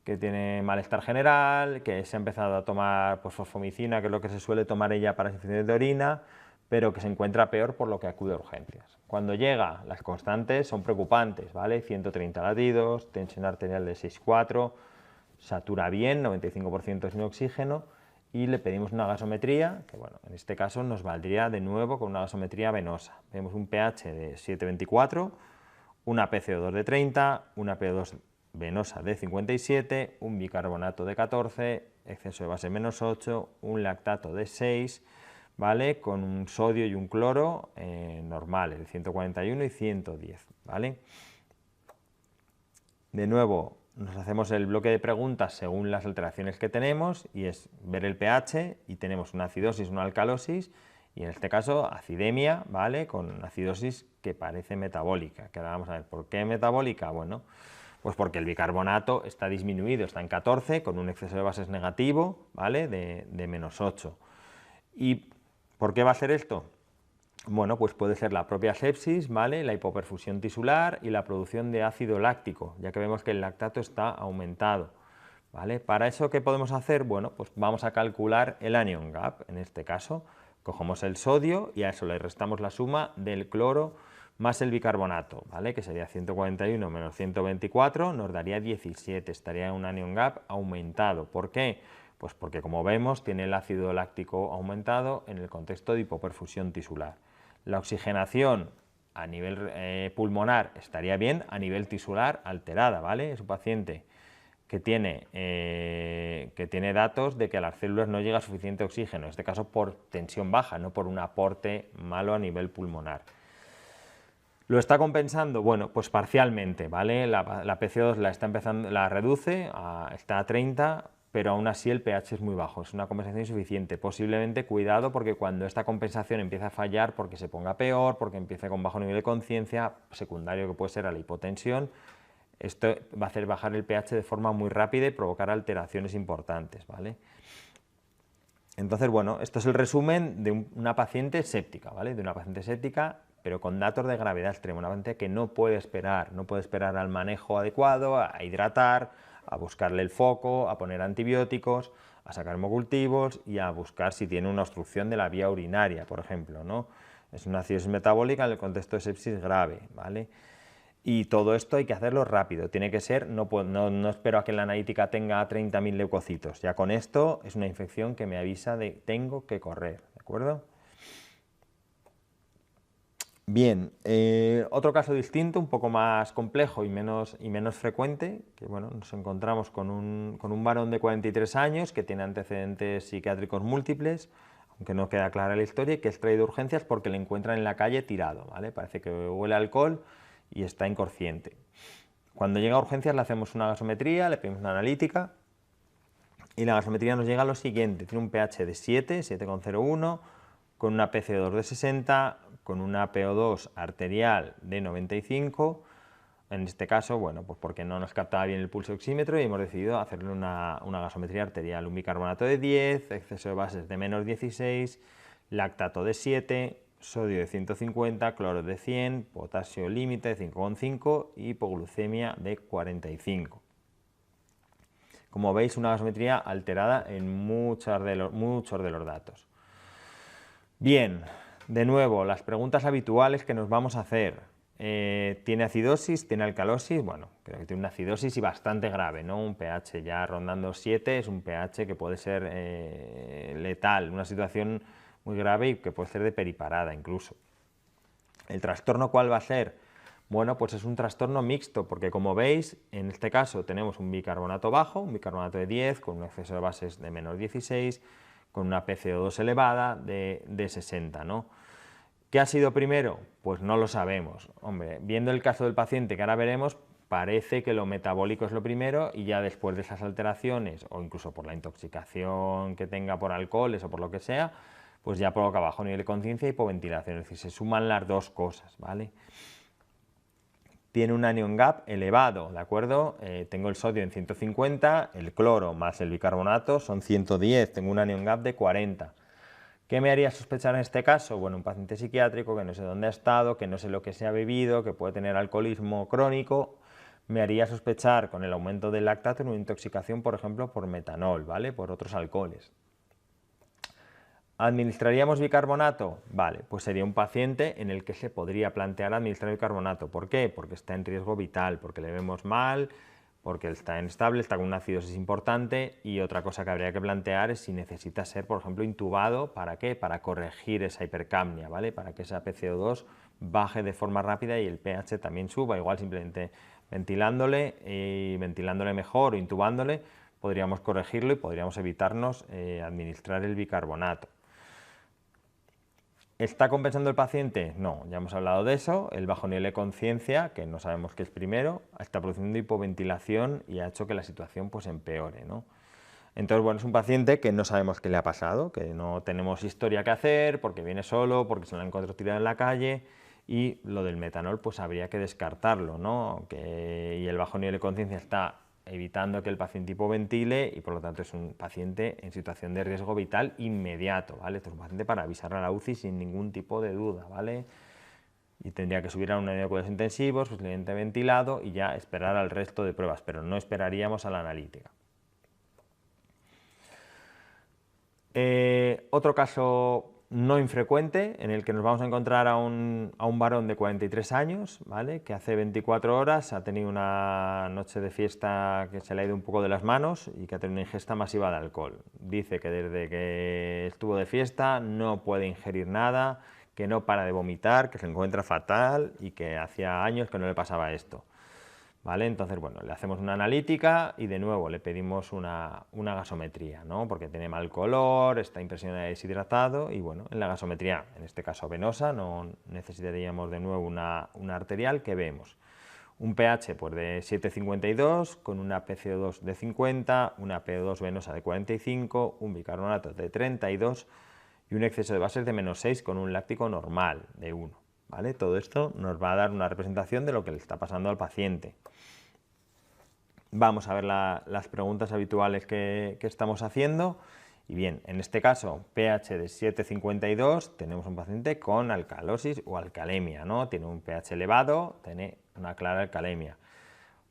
Speaker 1: que tiene malestar general, que se ha empezado a tomar pues, fosfomicina, que es lo que se suele tomar ella para las infecciones de orina, pero que se encuentra peor por lo que acude a urgencias. Cuando llega, las constantes son preocupantes, ¿vale? 130 latidos, tensión arterial de 6,4, satura bien, 95% sin oxígeno, y le pedimos una gasometría, que bueno, en este caso nos valdría de nuevo con una gasometría venosa. Vemos un pH de 7,24, una PCO2 de 30, una PO2 venosa de 57, un bicarbonato de 14, exceso de base menos 8, un lactato de 6, ¿vale? Con un sodio y un cloro normales, de 141 y 110, ¿vale? De nuevo, nos hacemos el bloque de preguntas según las alteraciones que tenemos y es ver el pH y tenemos una acidosis, una alcalosis y en este caso acidemia, ¿vale? Con acidosis que parece metabólica, que ahora vamos a ver por qué metabólica. Bueno, pues porque el bicarbonato está disminuido, está en 14 con un exceso de bases negativo, ¿vale? De menos 8. ¿Y por qué va a ser esto? Bueno, pues puede ser la propia sepsis, ¿vale? La hipoperfusión tisular y la producción de ácido láctico, ya que vemos que el lactato está aumentado, ¿vale? Para eso, ¿qué podemos hacer? Bueno, pues vamos a calcular el anion gap, en este caso, Cogemos el sodio y a eso le restamos la suma del cloro más el bicarbonato, ¿vale? Que sería 141 menos 124, nos daría 17, estaría en un anion gap aumentado. ¿Por qué? Pues porque, como vemos, tiene el ácido láctico aumentado en el contexto de hipoperfusión tisular. La oxigenación a nivel pulmonar estaría bien, a nivel tisular alterada, ¿vale? Es un paciente que tiene datos de que a las células no llega suficiente oxígeno, en este caso por tensión baja, no por un aporte malo a nivel pulmonar. ¿Lo está compensando? Bueno, pues parcialmente, ¿vale? La PCO2 la reduce, está a 30, pero aún así el pH es muy bajo, es una compensación insuficiente. Posiblemente, cuidado, porque cuando esta compensación empieza a fallar, porque se ponga peor, porque empiece con bajo nivel de conciencia, secundario que puede ser a la hipotensión, esto va a hacer bajar el pH de forma muy rápida y provocar alteraciones importantes, ¿vale? Entonces, bueno, esto es el resumen de una paciente séptica, ¿vale? De una paciente séptica, pero con datos de gravedad extrema, una paciente que no puede esperar al manejo adecuado, a hidratar, a buscarle el foco, a poner antibióticos, a sacar hemocultivos y a buscar si tiene una obstrucción de la vía urinaria, por ejemplo, ¿no? Es una acidosis metabólica en el contexto de sepsis grave, ¿vale? Y todo esto hay que hacerlo rápido, tiene que ser, no espero a que la analítica tenga 30.000 leucocitos, ya con esto es una infección que me avisa de tengo que correr, ¿de acuerdo? Bien, otro caso distinto, un poco más complejo y menos frecuente, que bueno, nos encontramos con un varón de 43 años que tiene antecedentes psiquiátricos múltiples, aunque no queda clara la historia, y que es traído a urgencias porque le encuentran en la calle tirado, ¿vale? Parece que huele a alcohol y está inconsciente. Cuando llega a urgencias le hacemos una gasometría, le pedimos una analítica y la gasometría nos llega a lo siguiente: tiene un pH de 7, 7,01, con una PCO2 de 60, con una PO2 arterial de 95. En este caso, bueno, pues porque no nos captaba bien el pulso oxímetro y hemos decidido hacerle una gasometría arterial. Un bicarbonato de 10, exceso de bases de menos 16, lactato de 7, sodio de 150, cloro de 100, potasio límite de 5,5 y hipoglucemia de 45. Como veis, una gasometría alterada en muchos de los datos. Bien, de nuevo, las preguntas habituales que nos vamos a hacer. ¿Tiene acidosis? ¿Tiene alcalosis? Bueno, creo que tiene una acidosis y bastante grave, ¿no? Un pH ya rondando 7 es un pH que puede ser letal, una situación muy grave y que puede ser de periparada incluso. ¿El trastorno cuál va a ser? Bueno, pues es un trastorno mixto, porque como veis, en este caso tenemos un bicarbonato bajo, un bicarbonato de 10, con un exceso de bases de menos 16, con una PCO2 elevada de 60, ¿no? ¿Qué ha sido primero? Pues no lo sabemos. Hombre, viendo el caso del paciente que ahora veremos, parece que lo metabólico es lo primero y ya después de esas alteraciones, o incluso por la intoxicación que tenga por alcoholes o por lo que sea, pues ya provoca bajo nivel de conciencia y hipoventilación, es decir, se suman las dos cosas, ¿vale? Tiene un anion gap elevado, ¿de acuerdo? Tengo el sodio en 150, el cloro más el bicarbonato son 110, tengo un anion gap de 40. ¿Qué me haría sospechar en este caso? Bueno, un paciente psiquiátrico que no sé dónde ha estado, que no sé lo que se ha bebido, que puede tener alcoholismo crónico, me haría sospechar con el aumento del lactato en una intoxicación, por ejemplo, por metanol, ¿vale? Por otros alcoholes. ¿Administraríamos bicarbonato? Vale, pues sería un paciente en el que se podría plantear administrar bicarbonato. ¿Por qué? Porque está en riesgo vital, porque le vemos mal, porque está inestable, está con una acidosis importante, y otra cosa que habría que plantear es si necesita ser, por ejemplo, intubado. ¿Para qué? Para corregir esa hipercapnia, ¿vale? Para que esa PCO2 baje de forma rápida y el pH también suba. Igual simplemente ventilándole mejor o intubándole podríamos corregirlo y podríamos evitarnos administrar el bicarbonato. ¿Está compensando el paciente? No, ya hemos hablado de eso. El bajo nivel de conciencia, que no sabemos qué es primero, está produciendo hipoventilación y ha hecho que la situación pues empeore, ¿no? Entonces, bueno, es un paciente que no sabemos qué le ha pasado, que no tenemos historia que hacer, porque viene solo, porque se lo han encontrado tirado en la calle, y lo del metanol pues habría que descartarlo, ¿no? Y el bajo nivel de conciencia está evitando que el paciente hipoventile y por lo tanto es un paciente en situación de riesgo vital inmediato, ¿vale? Esto es un paciente para avisar a la UCI sin ningún tipo de duda, ¿vale? Y tendría que subir a una unidad de cuidados intensivos, posiblemente ventilado, y ya esperar al resto de pruebas, pero no esperaríamos a la analítica. Otro caso no infrecuente en el que nos vamos a encontrar a un varón de 43 años, ¿vale? Que hace 24 horas ha tenido una noche de fiesta que se le ha ido un poco de las manos y que ha tenido una ingesta masiva de alcohol. Dice que desde que estuvo de fiesta no puede ingerir nada, que no para de vomitar, que se encuentra fatal y que hacía años que no le pasaba esto. ¿Vale? Entonces, bueno, le hacemos una analítica y de nuevo le pedimos una gasometría, ¿no? Porque tiene mal color, está impresionado de deshidratado y bueno, en la gasometría, en este caso venosa, no necesitaríamos de nuevo una arterial, que vemos un pH pues, de 7,52 con una PCO2 de 50, una PO2 venosa de 45, un bicarbonato de 32 y un exceso de bases de -6 con un láctico normal de 1. ¿Vale? Todo esto nos va a dar una representación de lo que le está pasando al paciente. Vamos a ver las preguntas habituales que estamos haciendo. Y bien, en este caso, pH de 7,52, tenemos un paciente con alcalosis o alcalemia, ¿no? Tiene un pH elevado, tiene una clara alcalemia.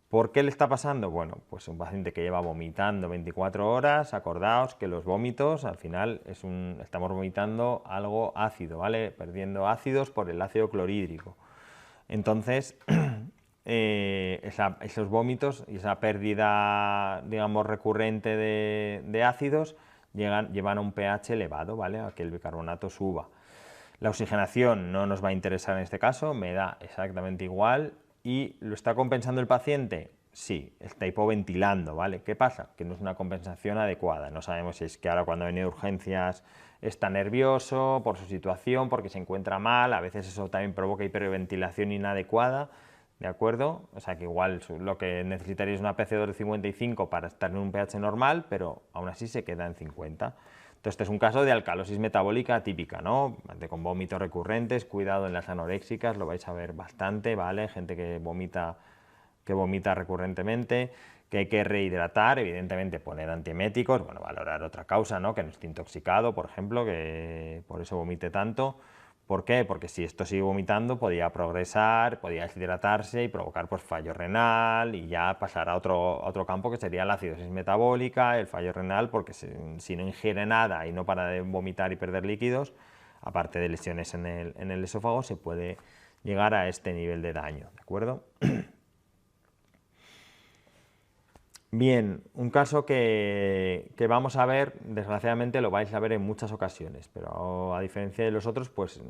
Speaker 1: ¿Por qué le está pasando? Bueno, pues un paciente que lleva vomitando 24 horas, acordaos que los vómitos al final estamos vomitando algo ácido, ¿vale? Perdiendo ácidos por el ácido clorhídrico. Entonces, esos vómitos y esa pérdida, digamos, recurrente de ácidos llevan a un pH elevado, ¿vale? A que el bicarbonato suba. La oxigenación no nos va a interesar en este caso, me da exactamente igual. ¿Y lo está compensando el paciente? Sí, está hipoventilando, ¿vale? ¿Qué pasa? Que no es una compensación adecuada. No sabemos si es que ahora cuando viene de urgencias está nervioso por su situación, porque se encuentra mal, a veces eso también provoca hiperventilación inadecuada, ¿de acuerdo? O sea que igual lo que necesitaría es una PCO2 de 55 para estar en un pH normal, pero aún así se queda en 50. Entonces, este es un caso de alcalosis metabólica típica, ¿no? Con vómitos recurrentes, cuidado en las anoréxicas, lo vais a ver bastante, ¿vale? Gente que vomita recurrentemente, que hay que rehidratar, evidentemente poner antieméticos, bueno, valorar otra causa, ¿no? Que no esté intoxicado, por ejemplo, que por eso vomite tanto. ¿Por qué? Porque si esto sigue vomitando podría progresar, podría deshidratarse y provocar pues, fallo renal y ya pasar a otro campo que sería la acidosis metabólica, el fallo renal, porque si no ingiere nada y no para de vomitar y perder líquidos, aparte de lesiones en el esófago, se puede llegar a este nivel de daño, ¿de acuerdo? Bien, un caso que vamos a ver, desgraciadamente lo vais a ver en muchas ocasiones, pero a diferencia de los otros, pues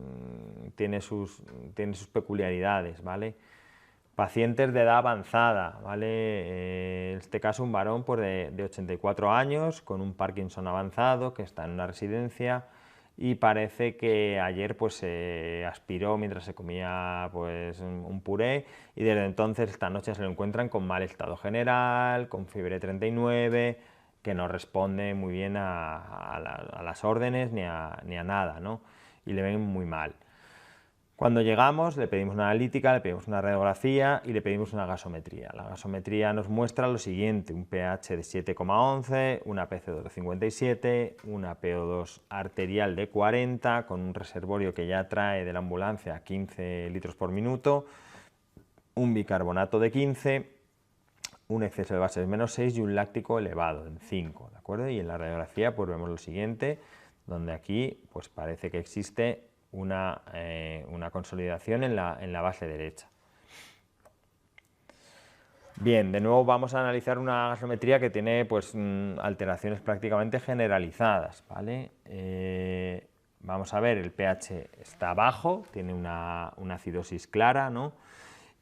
Speaker 1: tiene sus peculiaridades, ¿vale? Pacientes de edad avanzada, ¿vale? En este caso un varón pues, de 84 años con un Parkinson avanzado que está en una residencia y parece que ayer pues se aspiró mientras se comía pues un puré y desde entonces esta noche se lo encuentran con mal estado general, con fiebre 39, que no responde muy bien a las órdenes ni a nada, ¿no? Y le ven muy mal. Cuando llegamos le pedimos una analítica, le pedimos una radiografía y le pedimos una gasometría. La gasometría nos muestra lo siguiente: un pH de 7,11, una PCO2 de 57, una PO2 arterial de 40, con un reservorio que ya trae de la ambulancia 15 litros por minuto, un bicarbonato de 15, un exceso de bases -6 y un láctico elevado en 5, ¿de acuerdo? Y en la radiografía pues vemos lo siguiente, donde aquí pues parece que existe una consolidación en la base derecha. Bien, de nuevo vamos a analizar una gasometría que tiene pues, alteraciones prácticamente generalizadas, ¿vale? Vamos a ver, el pH está bajo, tiene una acidosis clara, ¿no?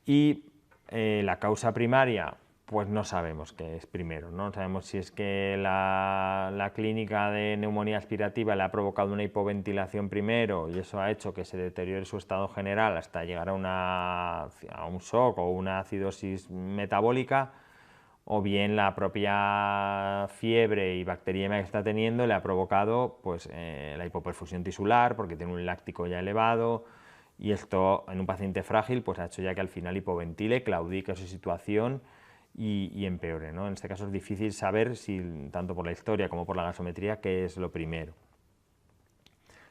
Speaker 1: Y la causa primaria, pues no sabemos qué es primero, no sabemos si es que la clínica de neumonía aspirativa le ha provocado una hipoventilación primero y eso ha hecho que se deteriore su estado general hasta llegar a un shock o una acidosis metabólica, o bien la propia fiebre y bacteriemia que está teniendo le ha provocado pues, la hipoperfusión tisular porque tiene un láctico ya elevado. Y esto en un paciente frágil pues ha hecho ya que al final hipoventile, claudique su situación y empeore, ¿no? En este caso es difícil saber, si tanto por la historia como por la gasometría, qué es lo primero.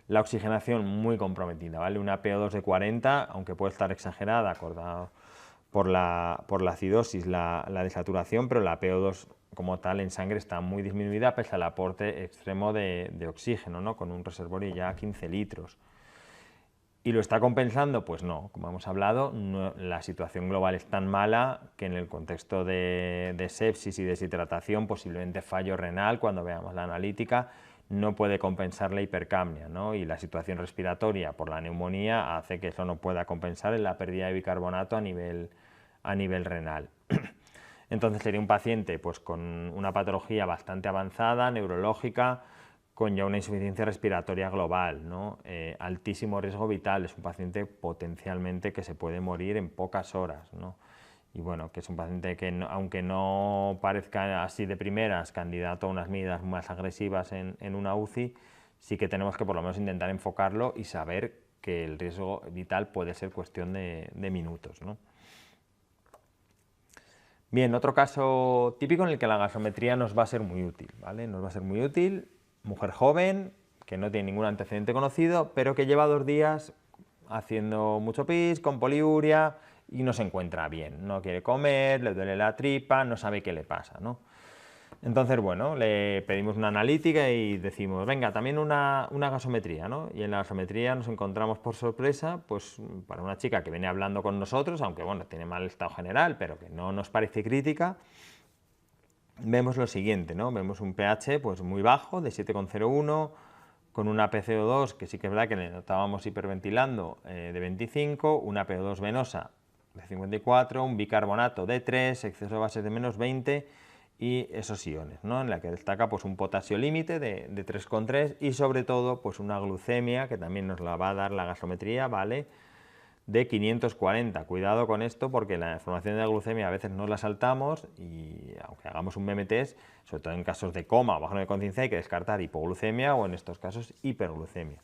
Speaker 1: La oxigenación muy comprometida, ¿vale? Una PO2 de 40, aunque puede estar exagerada por la acidosis, la desaturación, pero la PO2 como tal en sangre está muy disminuida pese al aporte extremo de oxígeno, ¿no? Con un reservorio ya a 15 litros. ¿Y lo está compensando? Pues no, como hemos hablado, la situación global es tan mala que en el contexto de sepsis y deshidratación, posiblemente fallo renal, cuando veamos la analítica, no puede compensar la hipercapnia, ¿no? Y la situación respiratoria por la neumonía hace que eso no pueda compensar en la pérdida de bicarbonato a nivel renal. Entonces sería un paciente pues, con una patología bastante avanzada, neurológica, con ya una insuficiencia respiratoria global, ¿no? Altísimo riesgo vital, es un paciente potencialmente que se puede morir en pocas horas, ¿no? Y bueno, que es un paciente que aunque no parezca así de primeras candidato a unas medidas más agresivas en una UCI, sí que tenemos que por lo menos intentar enfocarlo y saber que el riesgo vital puede ser cuestión de minutos, ¿no? Bien, otro caso típico en el que la gasometría nos va a ser muy útil, ¿vale? Nos va a ser muy útil, mujer joven, que no tiene ningún antecedente conocido, pero que lleva 2 días haciendo mucho pis, con poliuria y no se encuentra bien, no quiere comer, le duele la tripa, no sabe qué le pasa, ¿no? Entonces, bueno, le pedimos una analítica y decimos, venga, también una gasometría, ¿no? Y en la gasometría nos encontramos por sorpresa, pues para una chica que viene hablando con nosotros, aunque bueno, tiene mal estado general, pero que no nos parece crítica, vemos lo siguiente, ¿no? Vemos un pH pues muy bajo, de 7,01, con una PCO2, que sí que es verdad que le notábamos hiperventilando, de 25, una PO2 venosa de 54, un bicarbonato de 3, exceso de bases de menos 20, y esos iones, ¿no? En la que destaca pues, un potasio límite de 3,3 y sobre todo pues, una glucemia, que también nos la va a dar la gasometría, ¿vale? De 540. Cuidado con esto porque la información de la glucemia a veces no la saltamos y aunque hagamos un BMTs, sobre todo en casos de coma o bajo de conciencia, hay que descartar hipoglucemia o en estos casos hiperglucemia.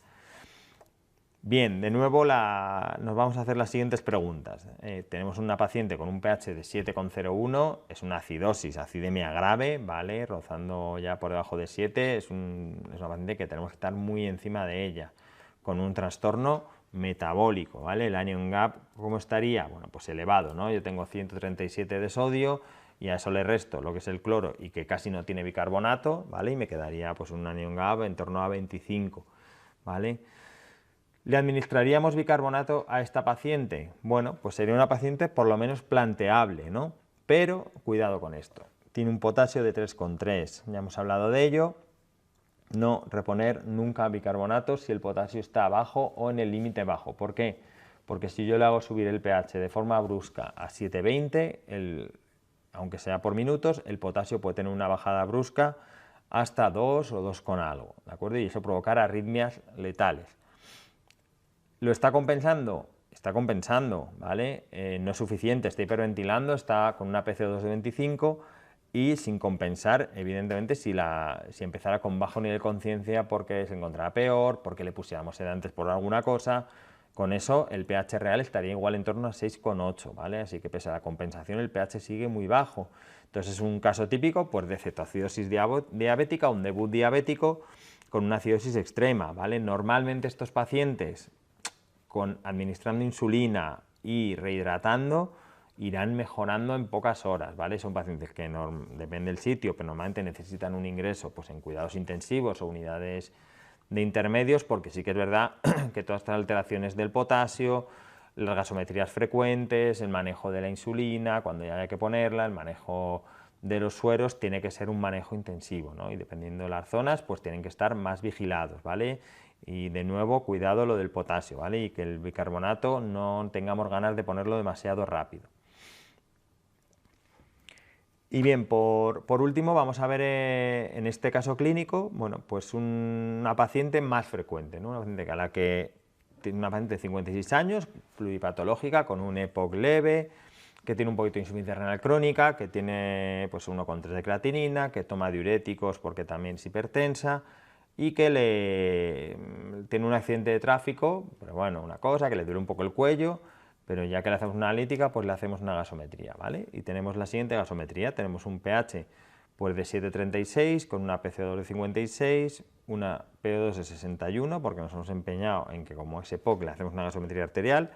Speaker 1: Bien, de nuevo nos vamos a hacer las siguientes preguntas. Tenemos una paciente con un pH de 7,01, es una acidosis, acidemia grave, ¿vale? Rozando ya por debajo de 7, es una paciente que tenemos que estar muy encima de ella, con un trastorno metabólico, ¿vale? El anion gap, ¿cómo estaría? Bueno, pues elevado, ¿no? Yo tengo 137 de sodio y a eso le resto lo que es el cloro y que casi no tiene bicarbonato, ¿vale? Y me quedaría pues un anion gap en torno a 25, ¿vale? ¿Le administraríamos bicarbonato a esta paciente? Bueno, pues sería una paciente por lo menos planteable, ¿no? Pero cuidado con esto. Tiene un potasio de 3,3, ya hemos hablado de ello. No reponer nunca bicarbonato si el potasio está bajo o en el límite bajo. ¿Por qué? Porque si yo le hago subir el pH de forma brusca a 7,20, aunque sea por minutos, el potasio puede tener una bajada brusca hasta 2 o 2 con algo, ¿de acuerdo? Y eso provocar arritmias letales. ¿Lo está compensando? Está compensando, ¿vale? No es suficiente, está hiperventilando, está con una PCO2 de 25 y sin compensar, evidentemente, si empezara con bajo nivel de conciencia porque se encontrara peor, porque le pusiéramos sedantes por alguna cosa, con eso el pH real estaría igual en torno a 6,8, ¿vale? Así que pese a la compensación el pH sigue muy bajo. Entonces es un caso típico pues, de cetoacidosis diabética, un debut diabético con una acidosis extrema, ¿vale? Normalmente estos pacientes administrando insulina y rehidratando irán mejorando en pocas horas, ¿vale? Son pacientes que depende del sitio, pero normalmente necesitan un ingreso pues, en cuidados intensivos o unidades de intermedios, porque sí que es verdad que todas estas alteraciones del potasio, las gasometrías frecuentes, el manejo de la insulina, cuando ya hay que ponerla, el manejo de los sueros tiene que ser un manejo intensivo, ¿no? Y dependiendo de las zonas, pues tienen que estar más vigilados, ¿vale? Y de nuevo, cuidado lo del potasio, ¿vale? Y que el bicarbonato no tengamos ganas de ponerlo demasiado rápido. Y bien, por último vamos a ver en este caso clínico, bueno, pues una paciente más frecuente, ¿no? Una paciente a la que tiene una paciente de 56 años, pluripatológica, con un EPOC leve, que tiene un poquito de insuficiencia renal crónica, que tiene pues 1,3 de creatinina, que toma diuréticos porque también es hipertensa y que tiene un accidente de tráfico, pero bueno, una cosa, que le duele un poco el cuello, pero ya que le hacemos una analítica, pues le hacemos una gasometría, ¿vale? Y tenemos la siguiente gasometría, tenemos un pH pues de 7,36 con una PCO2 de 56, una PO2 de 61, porque nos hemos empeñado en que como es EPOC le hacemos una gasometría arterial,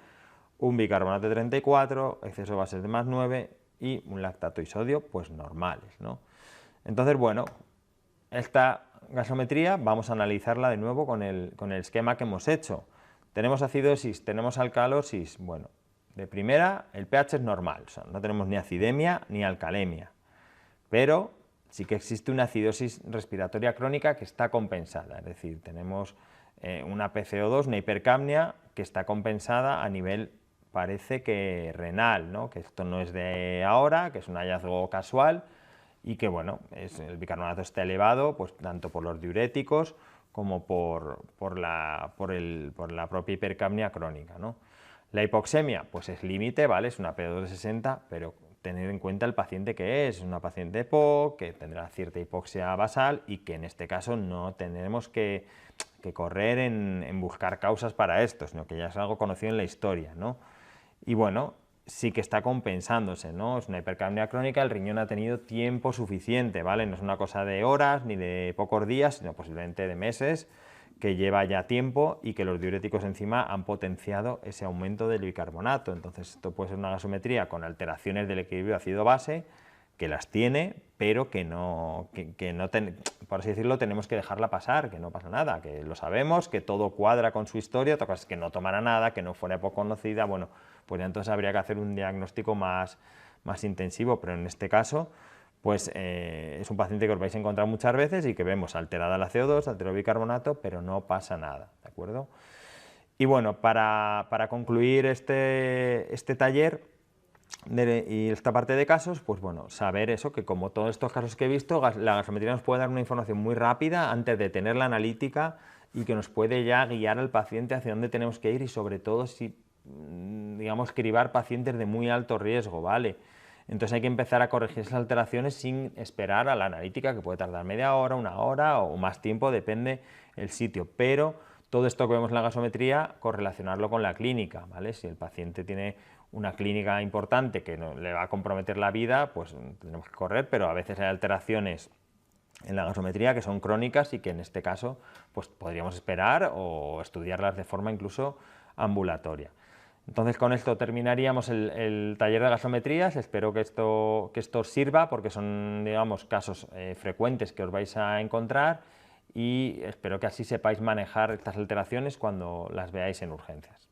Speaker 1: un bicarbonato de 34, exceso de bases de más 9 y un lactato y sodio pues normales, ¿no? Entonces, bueno, esta gasometría vamos a analizarla de nuevo con el esquema que hemos hecho. Tenemos acidosis, tenemos alcalosis. Bueno, de primera el pH es normal, o sea, no tenemos ni acidemia ni alcalemia, pero sí que existe una acidosis respiratoria crónica que está compensada, es decir, tenemos una PCO2, una hipercapnia que está compensada a nivel, parece que renal, ¿no? Que esto no es de ahora, que es un hallazgo casual y que, bueno, el bicarbonato está elevado pues tanto por los diuréticos como por la propia hipercapnia crónica, ¿no? La hipoxemia, pues es límite, ¿vale? Es una PO2 de 60, pero tener en cuenta el paciente que es una paciente EPOC, que tendrá cierta hipoxia basal y que en este caso no tenemos que correr en buscar causas para esto, sino que ya es algo conocido en la historia, ¿no? Y bueno, sí que está compensándose, ¿no? Es una hipercapnia crónica, el riñón ha tenido tiempo suficiente, ¿vale? No es una cosa de horas ni de pocos días, sino posiblemente de meses, que lleva ya tiempo y que los diuréticos encima han potenciado ese aumento del bicarbonato. Entonces esto puede ser una gasometría con alteraciones del equilibrio ácido-base, que las tiene, pero que no, por así decirlo, tenemos que dejarla pasar, que no pasa nada, que lo sabemos, que todo cuadra con su historia, otra cosa es que no tomara nada, que no fuera poco conocida, bueno, pues ya entonces habría que hacer un diagnóstico más intensivo, pero en este caso pues es un paciente que os vais a encontrar muchas veces y que vemos alterada la CO2, alterado el bicarbonato, pero no pasa nada, ¿de acuerdo? Y bueno, para concluir este taller y esta parte de casos, pues bueno, saber eso, que como todos estos casos que he visto, la gasometría nos puede dar una información muy rápida antes de tener la analítica y que nos puede ya guiar al paciente hacia dónde tenemos que ir y sobre todo si, digamos, cribar pacientes de muy alto riesgo, ¿vale? Entonces hay que empezar a corregir esas alteraciones sin esperar a la analítica, que puede tardar media hora, una hora o más tiempo, depende el sitio, pero todo esto que vemos en la gasometría, correlacionarlo con la clínica, ¿vale? Si el paciente tiene una clínica importante que no, le va a comprometer la vida, pues tenemos que correr, pero a veces hay alteraciones en la gasometría que son crónicas y que en este caso pues podríamos esperar o estudiarlas de forma incluso ambulatoria. Entonces con esto terminaríamos el taller de gasometrías, espero que esto os sirva porque son, digamos, casos frecuentes que os vais a encontrar y espero que así sepáis manejar estas alteraciones cuando las veáis en urgencias.